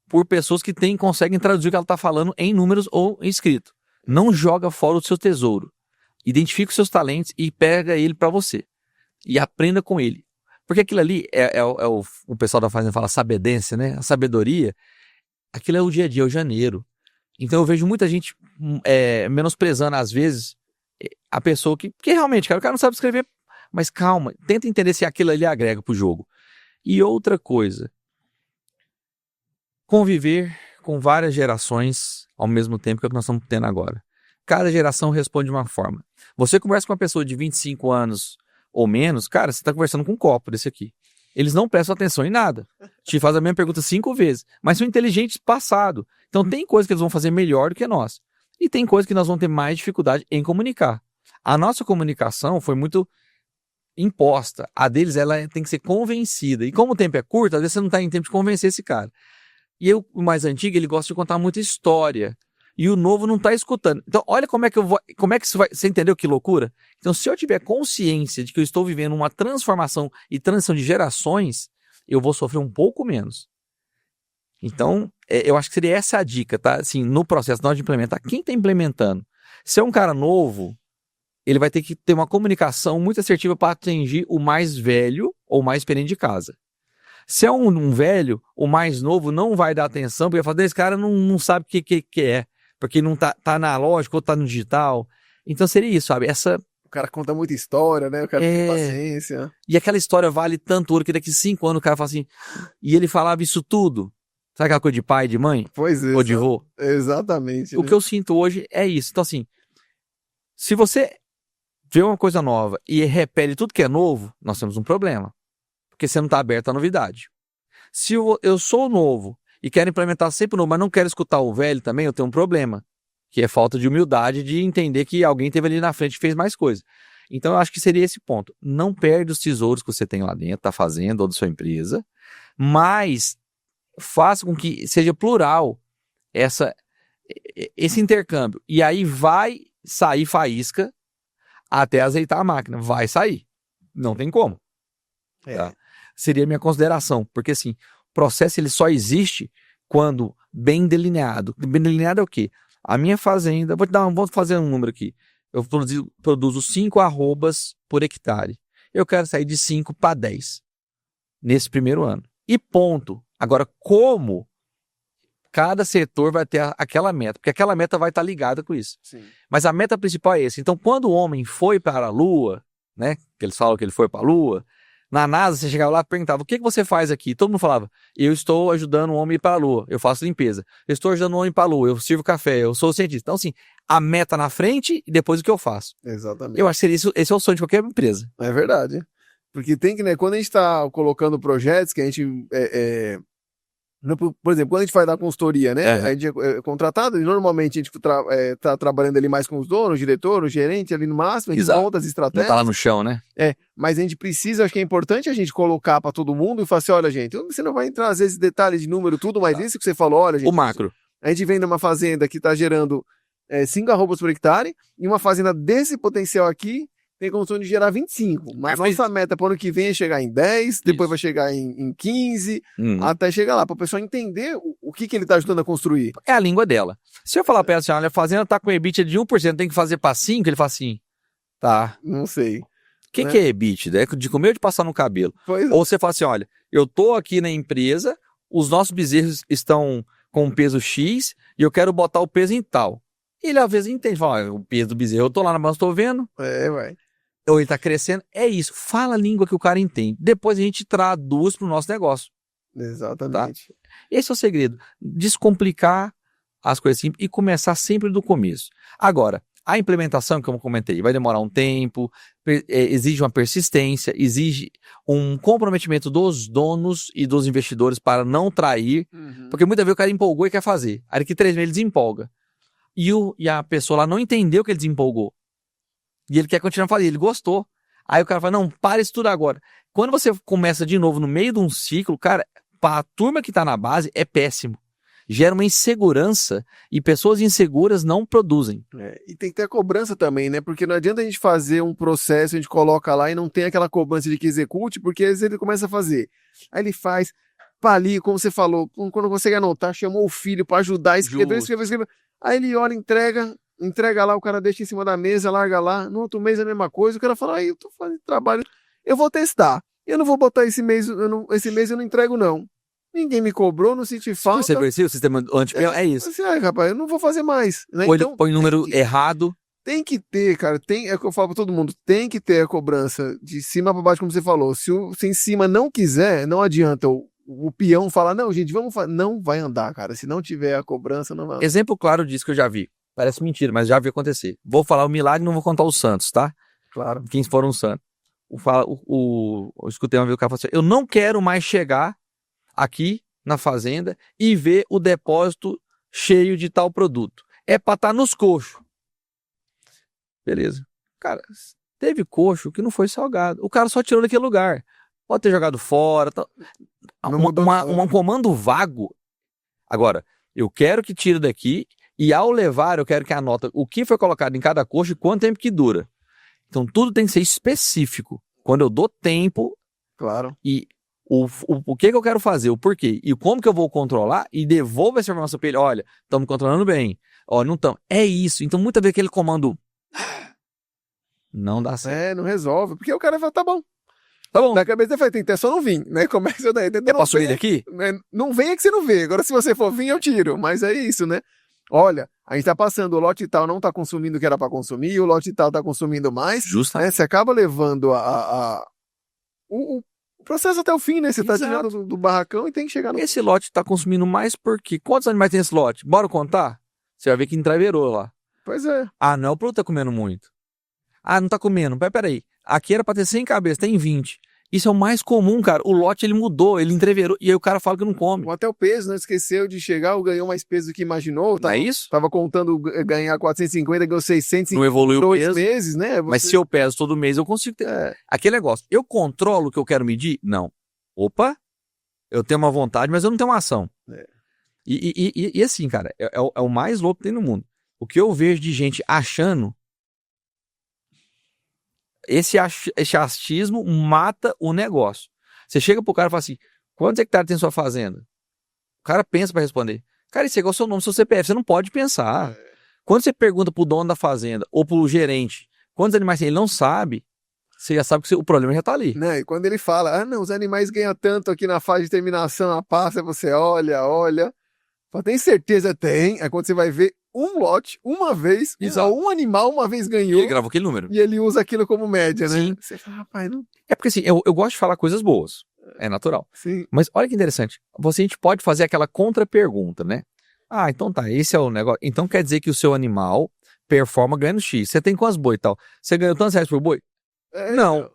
por pessoas que conseguem traduzir o que ela está falando em números ou em escrito. Não joga fora o seu tesouro. Identifica os seus talentos e pega ele para você. E aprenda com ele. Porque aquilo ali o pessoal da fazenda fala sabedência, né? A sabedoria. Aquilo é o dia a dia, é o janeiro. Então eu vejo muita gente menosprezando, às vezes, a pessoa que realmente, cara, o cara não sabe escrever, mas calma, tenta entender se aquilo ali agrega pro jogo. E outra coisa, conviver com várias gerações ao mesmo tempo que é o que nós estamos tendo agora. Cada geração responde de uma forma. Você conversa com uma pessoa de 25 anos ou menos, cara, você está conversando com um copo desse aqui. Eles não prestam atenção em nada. Te fazem a mesma pergunta 5 vezes, mas são inteligentes passado. Então tem coisas que eles vão fazer melhor do que nós. E tem coisas que nós vamos ter mais dificuldade em comunicar. A nossa comunicação foi muito imposta. A deles, ela tem que ser convencida. E como o tempo é curto, às vezes você não está em tempo de convencer esse cara. E o mais antigo, ele gosta de contar muita história. E o novo não está escutando. Então, olha como é que isso vai... Você entendeu que loucura? Então, se eu tiver consciência de que eu estou vivendo uma transformação e transição de gerações, eu vou sofrer um pouco menos. Então, eu acho que seria essa a dica, tá? Assim, no processo, na hora de implementar, quem está implementando? Se é um cara novo, ele vai ter que ter uma comunicação muito assertiva para atingir o mais velho ou mais experiente de casa. Se é um velho, o mais novo não vai dar atenção, porque vai falar, esse cara não sabe o que é, porque não tá analógico ou tá no digital. Então seria isso, sabe? O cara conta muita história, né? O cara tem paciência. E aquela história vale tanto ouro que daqui 5 anos o cara fala assim, e ele falava isso tudo. Sabe aquela coisa de pai, de mãe? Pois é. Ou de vô? Exatamente. O que eu sinto hoje é isso. Então assim, se você vê uma coisa nova e repele tudo que é novo, nós temos um problema. Porque você não está aberto à novidade. Se eu sou novo e quero implementar sempre novo, mas não quero escutar o velho também, eu tenho um problema. Que é falta de humildade de entender que alguém esteve ali na frente e fez mais coisa. Então eu acho que seria esse ponto. Não perde os tesouros que você tem lá dentro, está fazendo, ou da sua empresa, mas faça com que seja plural esse intercâmbio. E aí vai sair faísca até azeitar a máquina. Vai sair. Não tem como. Tá? Seria a minha consideração. Porque assim, o processo ele só existe quando bem delineado. Bem delineado é o quê? A minha fazenda, vou fazer um número aqui. Eu produzo 5 arrobas por hectare. Eu quero sair de 5 para 10 nesse primeiro ano. E ponto. Agora, como cada setor vai ter aquela meta? Porque aquela meta vai estar ligada com isso. Sim. Mas a meta principal é essa. Então, quando o homem foi para a Lua, né? Que eles falam que ele foi para a Lua, na NASA, você chegava lá e perguntava, o que você faz aqui? Todo mundo falava, eu estou ajudando o homem a ir para a Lua, eu faço limpeza. Eu estou ajudando o homem para a Lua, eu sirvo café, eu sou cientista. Então, assim, a meta na frente e depois o que eu faço. Exatamente. Eu acho que esse é o sonho de qualquer empresa. É verdade. Porque tem que, né, quando a gente está colocando projetos que a gente... por exemplo, quando a gente vai dar consultoria, né? A gente é contratado e normalmente a gente tá trabalhando ali mais com os donos, o diretor, o gerente ali no máximo, a gente monta as estratégias. Não tá lá no chão, né? Mas a gente precisa, acho que é importante a gente colocar para todo mundo e falar assim, olha gente, você não vai entrar às vezes detalhes de número, tudo, mas isso que você falou, olha gente. O macro. A gente vem numa fazenda que está gerando 5 arrobas por hectare e uma fazenda desse potencial aqui tem condição de gerar 25. Mas nossa meta para o ano que vem é chegar em 10, depois vai chegar em 15, até chegar lá, para o pessoal entender o que ele está ajudando a construir. É a língua dela. Se eu falar para ela assim, olha, a fazenda está com EBITDA de 1%, tem que fazer para 5%, ele fala assim, tá. Não sei. O que é EBITDA? É de comer ou de passar no cabelo? Ou você fala assim, olha, eu tô aqui na empresa, os nossos bezerros estão com peso X e eu quero botar o peso em tal. Ele às vezes entende, fala, o peso do bezerro, eu tô lá na balança, tô vendo. Vai. Ou ele tá crescendo, é isso. Fala a língua que o cara entende. Depois a gente traduz pro nosso negócio. Exatamente. Tá? Esse é o segredo. Descomplicar as coisas simples e começar sempre do começo. Agora, a implementação, como eu comentei, vai demorar um tempo, exige uma persistência, exige um comprometimento dos donos e dos investidores para não trair, porque muitas vezes o cara empolgou e quer fazer. Aí daqui 3 meses ele desempolga. E a pessoa lá não entendeu que ele desempolgou. E ele quer continuar fazendo, ele gostou. Aí o cara fala, não, para isso tudo agora. Quando você começa de novo no meio de um ciclo, cara, para a turma que tá na base é péssimo. Gera uma insegurança e pessoas inseguras não produzem. E tem que ter a cobrança também, né? Porque não adianta a gente fazer um processo, a gente coloca lá e não tem aquela cobrança de que execute, porque às vezes ele começa a fazer. Aí ele faz, ali, como você falou, quando consegue anotar, chamou o filho para ajudar, escrever. Aí ele olha, entrega lá, o cara deixa em cima da mesa, larga lá. No outro mês é a mesma coisa, o cara fala, aí eu tô fazendo trabalho, eu vou testar. Eu não vou botar esse mês eu não entrego não. Ninguém me cobrou, não senti falta. Você percebeu? O sistema anti-PO é isso. Assim, rapaz, eu não vou fazer mais. Né? Ou ele põe número errado. Tem que ter, cara, é o que eu falo pra todo mundo, tem que ter a cobrança de cima pra baixo, como você falou. Se em cima não quiser, não adianta o peão falar, não, gente, vamos fazer. Não vai andar, cara. Se não tiver a cobrança, não vai andar. Exemplo claro disso que eu já vi. Parece mentira, mas já vi acontecer. Vou falar o milagre, não vou contar os santos, tá? Claro. Quem foram os santos. Eu escutei uma vez o cara falou assim, eu não quero mais chegar aqui na fazenda e ver o depósito cheio de tal produto. É pra estar nos coxos. Beleza. Cara, teve coxo que não foi salgado. O cara só tirou daquele lugar. Pode ter jogado fora. Um comando vago. Agora, eu quero que tire daqui e ao levar eu quero que anota o que foi colocado em cada coxo e quanto tempo que dura. Então tudo tem que ser específico. Quando eu dou tempo... Claro. E o que eu quero fazer, o porquê, e como que eu vou controlar, e devolvo essa informação para ele, olha, estamos controlando bem, ó, não estamos. É isso. Então, muitas vezes aquele comando não dá certo. Não resolve, porque o cara fala, tá bom. Tá bom. Na cabeça ele fala, tem que ter só não vir, né? Começa daí, É pra subir daqui? Né? Não venha que você não vê. Agora, se você for vir, eu tiro. Mas é isso, né? Olha, a gente tá passando, o lote tal não tá consumindo o que era pra consumir, o lote tal tá consumindo mais. Justamente. Né? Você acaba levando o processo até o fim, né? Você tá Exato. tirando do barracão e tem que chegar no... Esse lote tá consumindo mais porque... Quantos animais tem esse lote? Bora contar? Você vai ver que entreverou lá. Pois é. Ah, não, o produto tá comendo muito. Ah, não tá comendo. Mas peraí. Aqui era pra ter 100 cabeças, tem 20. Isso é o mais comum, cara. O lote, ele mudou, ele entreverou. E aí o cara fala que não come. Até o peso, né? Esqueceu de chegar ou ganhou mais peso do que imaginou. Não é isso? Tava contando ganhar 450, ganhou 600 Não evoluiu o 2 peso. meses, né? Mas se eu peso todo mês, eu consigo ter. Aquele negócio. Eu controlo o que eu quero medir? Não. Opa, eu tenho uma vontade, mas eu não tenho uma ação. E assim, cara, é o mais louco que tem no mundo. O que eu vejo de gente achando... Esse achismo mata o negócio. Você chega pro cara e fala assim, quantos hectares tem sua fazenda? O cara pensa pra responder. Cara, isso é igual o seu nome, seu CPF, você não pode pensar. Quando você pergunta pro dono da fazenda ou pro gerente quantos animais tem, ele não sabe, você já sabe que o problema já tá ali. Né? E quando ele fala, não, os animais ganham tanto aqui na fase de terminação, a passa, você olha. Fala, tem certeza? Tem. Aí quando você vai ver um lote, uma vez, um animal uma vez ganhou. E ele gravou aquele número. E ele usa aquilo como média, né? Sim. Você fala, rapaz, não... É porque assim, eu gosto de falar coisas boas. É natural. Sim. Mas olha que interessante. A gente pode fazer aquela contra-pergunta, né? Ah, então tá, esse é o negócio. Então quer dizer que o seu animal performa ganhando X. Você tem quantos boi e tal? Você ganhou tantos reais por boi? Não.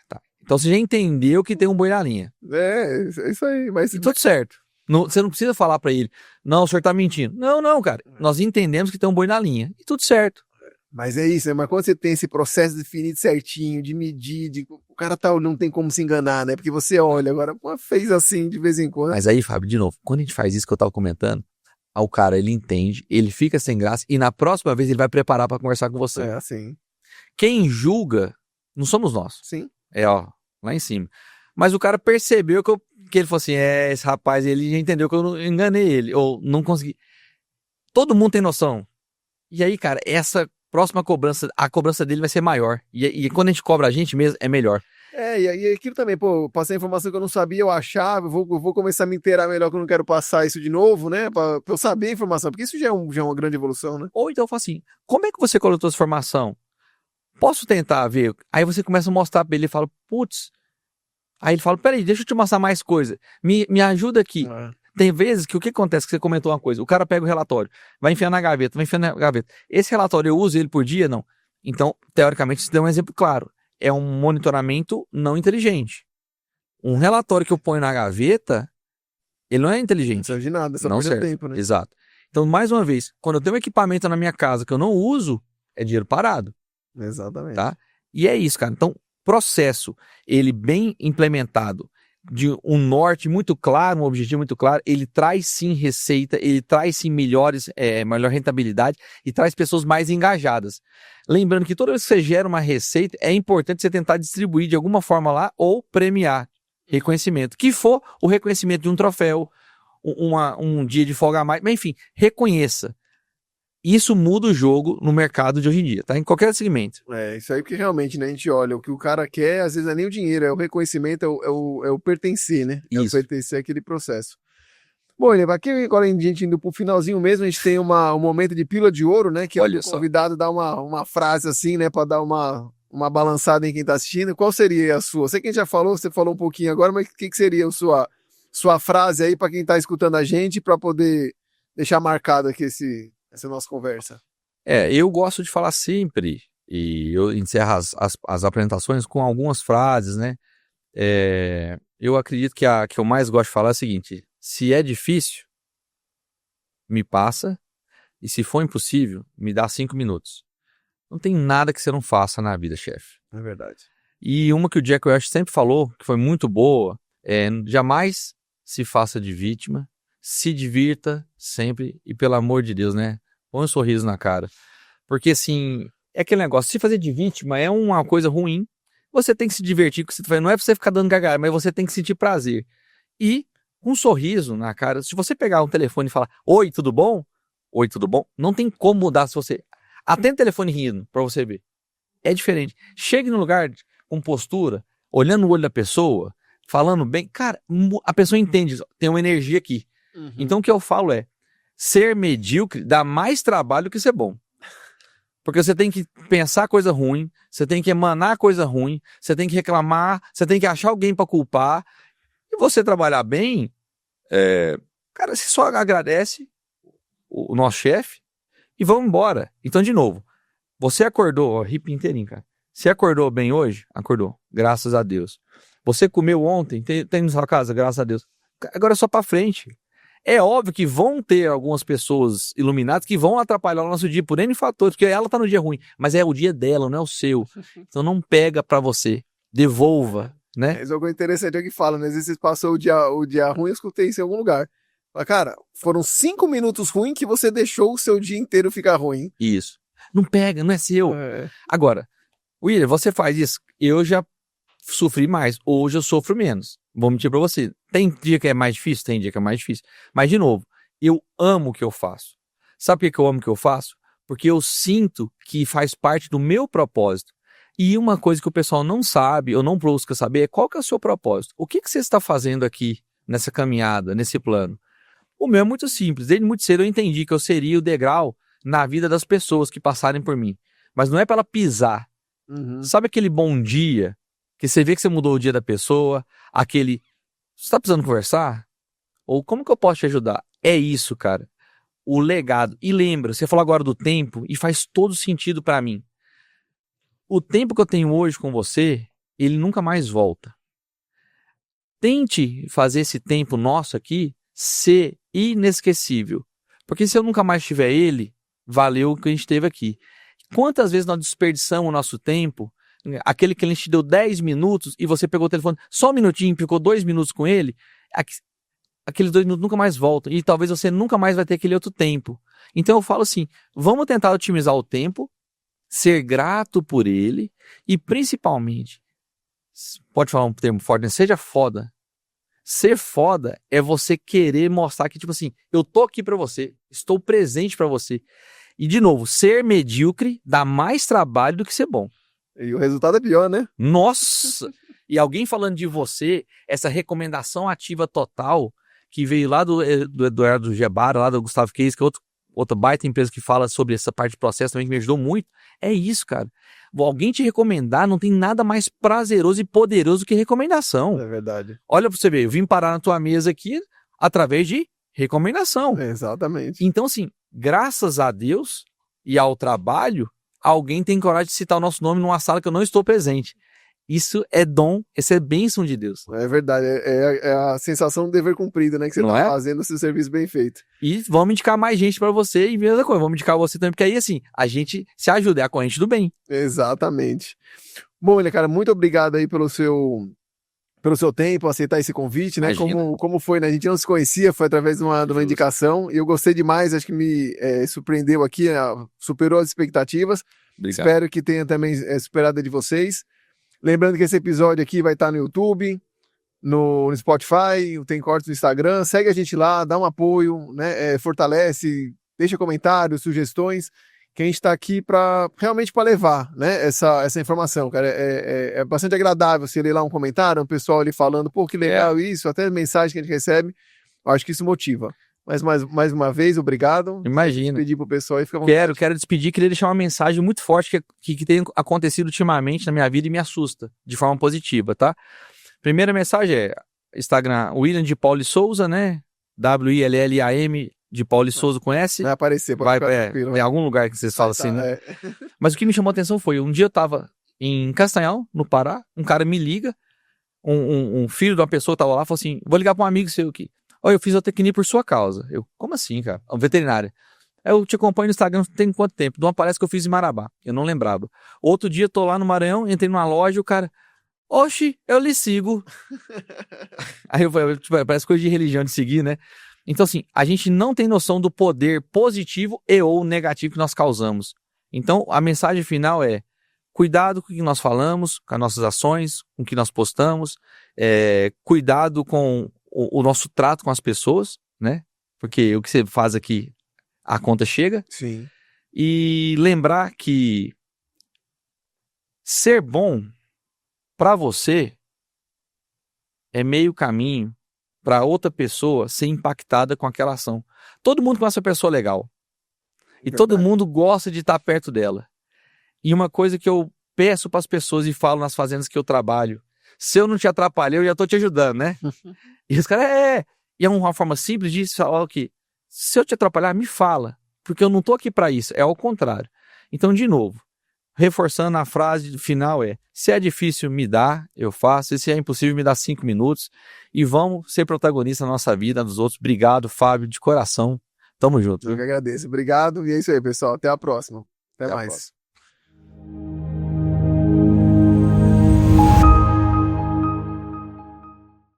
Tá. Então você já entendeu que tem um boi na linha. É isso aí. Mas... E tudo certo. Você não precisa falar pra ele, não, o senhor tá mentindo. Não, cara. Nós entendemos que tem um boi na linha. E tudo certo. Mas é isso, né? Mas quando você tem esse processo definido certinho, de medir, o cara não tem como se enganar, né? Porque você olha, agora fez assim de vez em quando. Mas aí, Fábio, de novo, quando a gente faz isso que eu tava comentando, o cara, ele entende, ele fica sem graça e na próxima vez ele vai preparar pra conversar com você. É assim. Quem julga, não somos nós. Sim. Lá em cima. Mas o cara percebeu que ele falou assim, esse rapaz, ele já entendeu que eu não enganei ele, ou não consegui. Todo mundo tem noção. E aí, cara, essa próxima cobrança, a cobrança dele vai ser maior. E quando a gente cobra a gente mesmo, é melhor. E aquilo também, pô, passei informação que eu não sabia, eu achava, vou começar a me inteirar melhor, que eu não quero passar isso de novo, né? Pra eu saber a informação, porque isso já é uma grande evolução, né? Ou então eu falo assim, como é que você coletou essa informação? Posso tentar ver? Aí você começa a mostrar pra ele e fala, putz. Aí ele fala, peraí, deixa eu te mostrar mais coisa. Me ajuda aqui. Tem vezes que o que acontece, que você comentou uma coisa, o cara pega o relatório, vai enfiar na gaveta, Esse relatório eu uso ele por dia? Não. Então, teoricamente, isso dá um exemplo claro. É um monitoramento não inteligente. Um relatório que eu ponho na gaveta, ele não é inteligente. Não serve de nada, só não perde serve. tempo, né? Exato. Então, mais uma vez, quando eu tenho um equipamento na minha casa que eu não uso, é dinheiro parado. Exatamente. Tá? E é isso, cara. Então, processo, ele bem implementado, de um norte muito claro, um objetivo muito claro, ele traz sim receita, ele traz sim melhor rentabilidade e traz pessoas mais engajadas. Lembrando que toda vez que você gera uma receita, é importante você tentar distribuir de alguma forma lá ou premiar reconhecimento. Que for o reconhecimento de um troféu, um dia de folga a mais, mas enfim, reconheça. Isso muda o jogo no mercado de hoje em dia, tá? Em qualquer segmento. Isso aí porque realmente, né, a gente olha, o que o cara quer, às vezes não é nem o dinheiro, é o reconhecimento, é o pertencer, né? É o pertencer àquele processo. Bom, aqui agora a gente indo pro finalzinho mesmo, a gente tem um momento de pílula de ouro, né? Que olha o convidado dá uma frase assim, né? Pra dar uma balançada em quem tá assistindo. Qual seria a sua? Sei que a gente já falou, você falou um pouquinho agora, mas o que seria a sua frase aí pra quem tá escutando a gente, pra poder deixar marcado aqui essa nossa conversa? Eu gosto de falar sempre, e eu encerro as apresentações com algumas frases, né? Eu acredito que a que eu mais gosto de falar é a seguinte: se é difícil, me passa, e se for impossível, me dá 5 minutos. Não tem nada que você não faça na vida, chefe. É verdade. E uma que o Jack Welch sempre falou, que foi muito boa, jamais se faça de vítima, se divirta sempre, e pelo amor de Deus, né? Põe um sorriso na cara. Porque, assim, é aquele negócio, se fazer de vítima é uma coisa ruim, você tem que se divertir com o que você tá fazendo. Não é pra você ficar dando gargalhada, mas você tem que sentir prazer. E um sorriso na cara. Se você pegar um telefone e falar, oi, tudo bom? Oi, tudo bom? Não tem como mudar se você... Atende o telefone rindo pra você ver. É diferente. Chegue no lugar com postura, olhando no olho da pessoa, falando bem. Cara, a pessoa entende. Tem uma energia aqui. Então o que eu falo é, ser medíocre dá mais trabalho que ser bom. Porque você tem que pensar coisa ruim, você tem que emanar coisa ruim, você tem que reclamar, você tem que achar alguém pra culpar. E você trabalhar bem, cara, você só agradece o nosso chefe e vamos embora. Então, de novo, você acordou, ó, hippie inteirinho, cara. Você acordou bem hoje? Acordou, graças a Deus. Você comeu ontem? Tem na sua casa? Graças a Deus. Agora é só pra frente. É óbvio que vão ter algumas pessoas iluminadas que vão atrapalhar o nosso dia por N fatores, porque ela tá no dia ruim, mas é o dia dela, não é o seu. Então não pega pra você, devolva, né? Isso é algo interessante, é o que fala, né? Às vezes você passou o dia ruim, eu escutei isso em algum lugar. Fala, cara, foram 5 minutos ruins que você deixou o seu dia inteiro ficar ruim. Isso. Não pega, não é seu. Agora, William, você faz isso, eu já sofri mais, hoje eu sofro menos. Vou mentir pra você. Tem dia que é mais difícil? Tem dia que é mais difícil. Mas, de novo, eu amo o que eu faço. Sabe por que eu amo o que eu faço? Porque eu sinto que faz parte do meu propósito. E uma coisa que o pessoal não sabe, ou não busca saber, é qual que é o seu propósito. O que você está fazendo aqui, nessa caminhada, nesse plano? O meu é muito simples. Desde muito cedo eu entendi que eu seria o degrau na vida das pessoas que passarem por mim. Mas não é para ela pisar. Sabe aquele bom dia, que você vê que você mudou o dia da pessoa, aquele, você tá precisando conversar? Ou como que eu posso te ajudar? É isso, cara. O legado. E lembra, você falou agora do tempo, e faz todo sentido pra mim. O tempo que eu tenho hoje com você, ele nunca mais volta. Tente fazer esse tempo nosso aqui ser inesquecível. Porque se eu nunca mais tiver ele, valeu o que a gente teve aqui. Quantas vezes nós desperdiçamos o nosso tempo, aquele cliente te deu 10 minutos e você pegou o telefone só um minutinho, ficou 2 minutos com ele, aqueles 2 minutos nunca mais voltam e talvez você nunca mais vai ter aquele outro tempo. Então eu falo assim, vamos tentar otimizar o tempo, ser grato por ele e principalmente, pode falar um termo forte, né? Seja foda. Ser foda é você querer mostrar que, tipo assim, eu tô aqui pra você, estou presente pra você. E, de novo, ser medíocre dá mais trabalho do que ser bom. E o resultado é pior, né? Nossa! E alguém falando de você, essa recomendação ativa total, que veio lá do Eduardo Gebara, lá do Gustavo Case, que é outra baita empresa que fala sobre essa parte de processo também, que me ajudou muito. É isso, cara. Alguém te recomendar não tem nada mais prazeroso e poderoso que recomendação. É verdade. Olha pra você ver, eu vim parar na tua mesa aqui através de recomendação. Exatamente. Então, assim, graças a Deus e ao trabalho, alguém tem coragem de citar o nosso nome numa sala que eu não estou presente. Isso é dom, isso é bênção de Deus. É verdade, é a sensação do dever cumprido, né? Que você Não tá é? fazendo o seu serviço bem feito. E vamos indicar mais gente pra você e mesma coisa, vamos indicar você também, porque aí, assim, a gente se ajuda, é a corrente do bem. Exatamente. Bom, William, cara, muito obrigado aí pelo seu tempo, aceitar esse convite, né? Imagina. Como foi, né? A gente não se conhecia, foi através de uma indicação, e eu gostei demais, acho que me surpreendeu aqui, superou as expectativas. Obrigado. Espero que tenha também superado a de vocês. Lembrando que esse episódio aqui vai estar no YouTube, no Spotify, tem cortes no Instagram. Segue a gente lá, dá um apoio, né? Fortalece, deixa comentários, sugestões, que a gente está aqui realmente para levar, né? Essa informação, cara. É bastante agradável você ler lá um comentário, um pessoal ali falando, pô, que legal isso, até mensagem que a gente recebe. Eu acho que isso motiva. Mas mais uma vez, obrigado. Imagina. Pedir pro pessoal aí, fica à vontade. Quero despedir, queria deixar uma mensagem muito forte que tem acontecido ultimamente na minha vida e me assusta, de forma positiva, tá? Primeira mensagem é Instagram, William de Pauli Souza, né? WILLAM de Pauli Souza, conhece? Vai aparecer, pode ficar tranquilo. Em algum lugar que vocês falam assim, né? Mas o que me chamou a atenção foi, um dia eu tava em Castanhal, no Pará, um cara me liga, um filho de uma pessoa tava lá, falou assim, vou ligar pra um amigo seu aqui. Olha, eu fiz zootecnia por sua causa. Eu, como assim, cara? Um veterinário. Eu te acompanho no Instagram tem quanto tempo? Não parece que eu fiz em Marabá. Eu não lembrava. Outro dia, tô lá no Maranhão, entrei numa loja e o cara... Oxi, eu lhe sigo. Aí eu falei, parece coisa de religião de seguir, né? Então, assim, a gente não tem noção do poder positivo e ou negativo que nós causamos. Então, a mensagem final é, cuidado com o que nós falamos, com as nossas ações, com o que nós postamos, cuidado com o nosso trato com as pessoas, né? Porque o que você faz aqui, a conta chega. Sim. E lembrar que ser bom para você é meio caminho para outra pessoa ser impactada com aquela ação. Todo mundo conhece uma pessoa legal. E todo mundo gosta de estar perto dela. E uma coisa que eu peço para as pessoas e falo nas fazendas que eu trabalho, se eu não te atrapalhei, eu já estou te ajudando, né? E os caras, E é uma forma simples de falar que se eu te atrapalhar, me fala. Porque eu não estou aqui para isso, é ao contrário. Então, de novo, reforçando a frase final se é difícil, me dá, eu faço. E se é impossível, me dá 5 minutos. E vamos ser protagonistas da nossa vida, dos outros. Obrigado, Fábio, de coração. Tamo junto. Eu que agradeço. Obrigado. E é isso aí, pessoal. Até a próxima. Até mais. A próxima.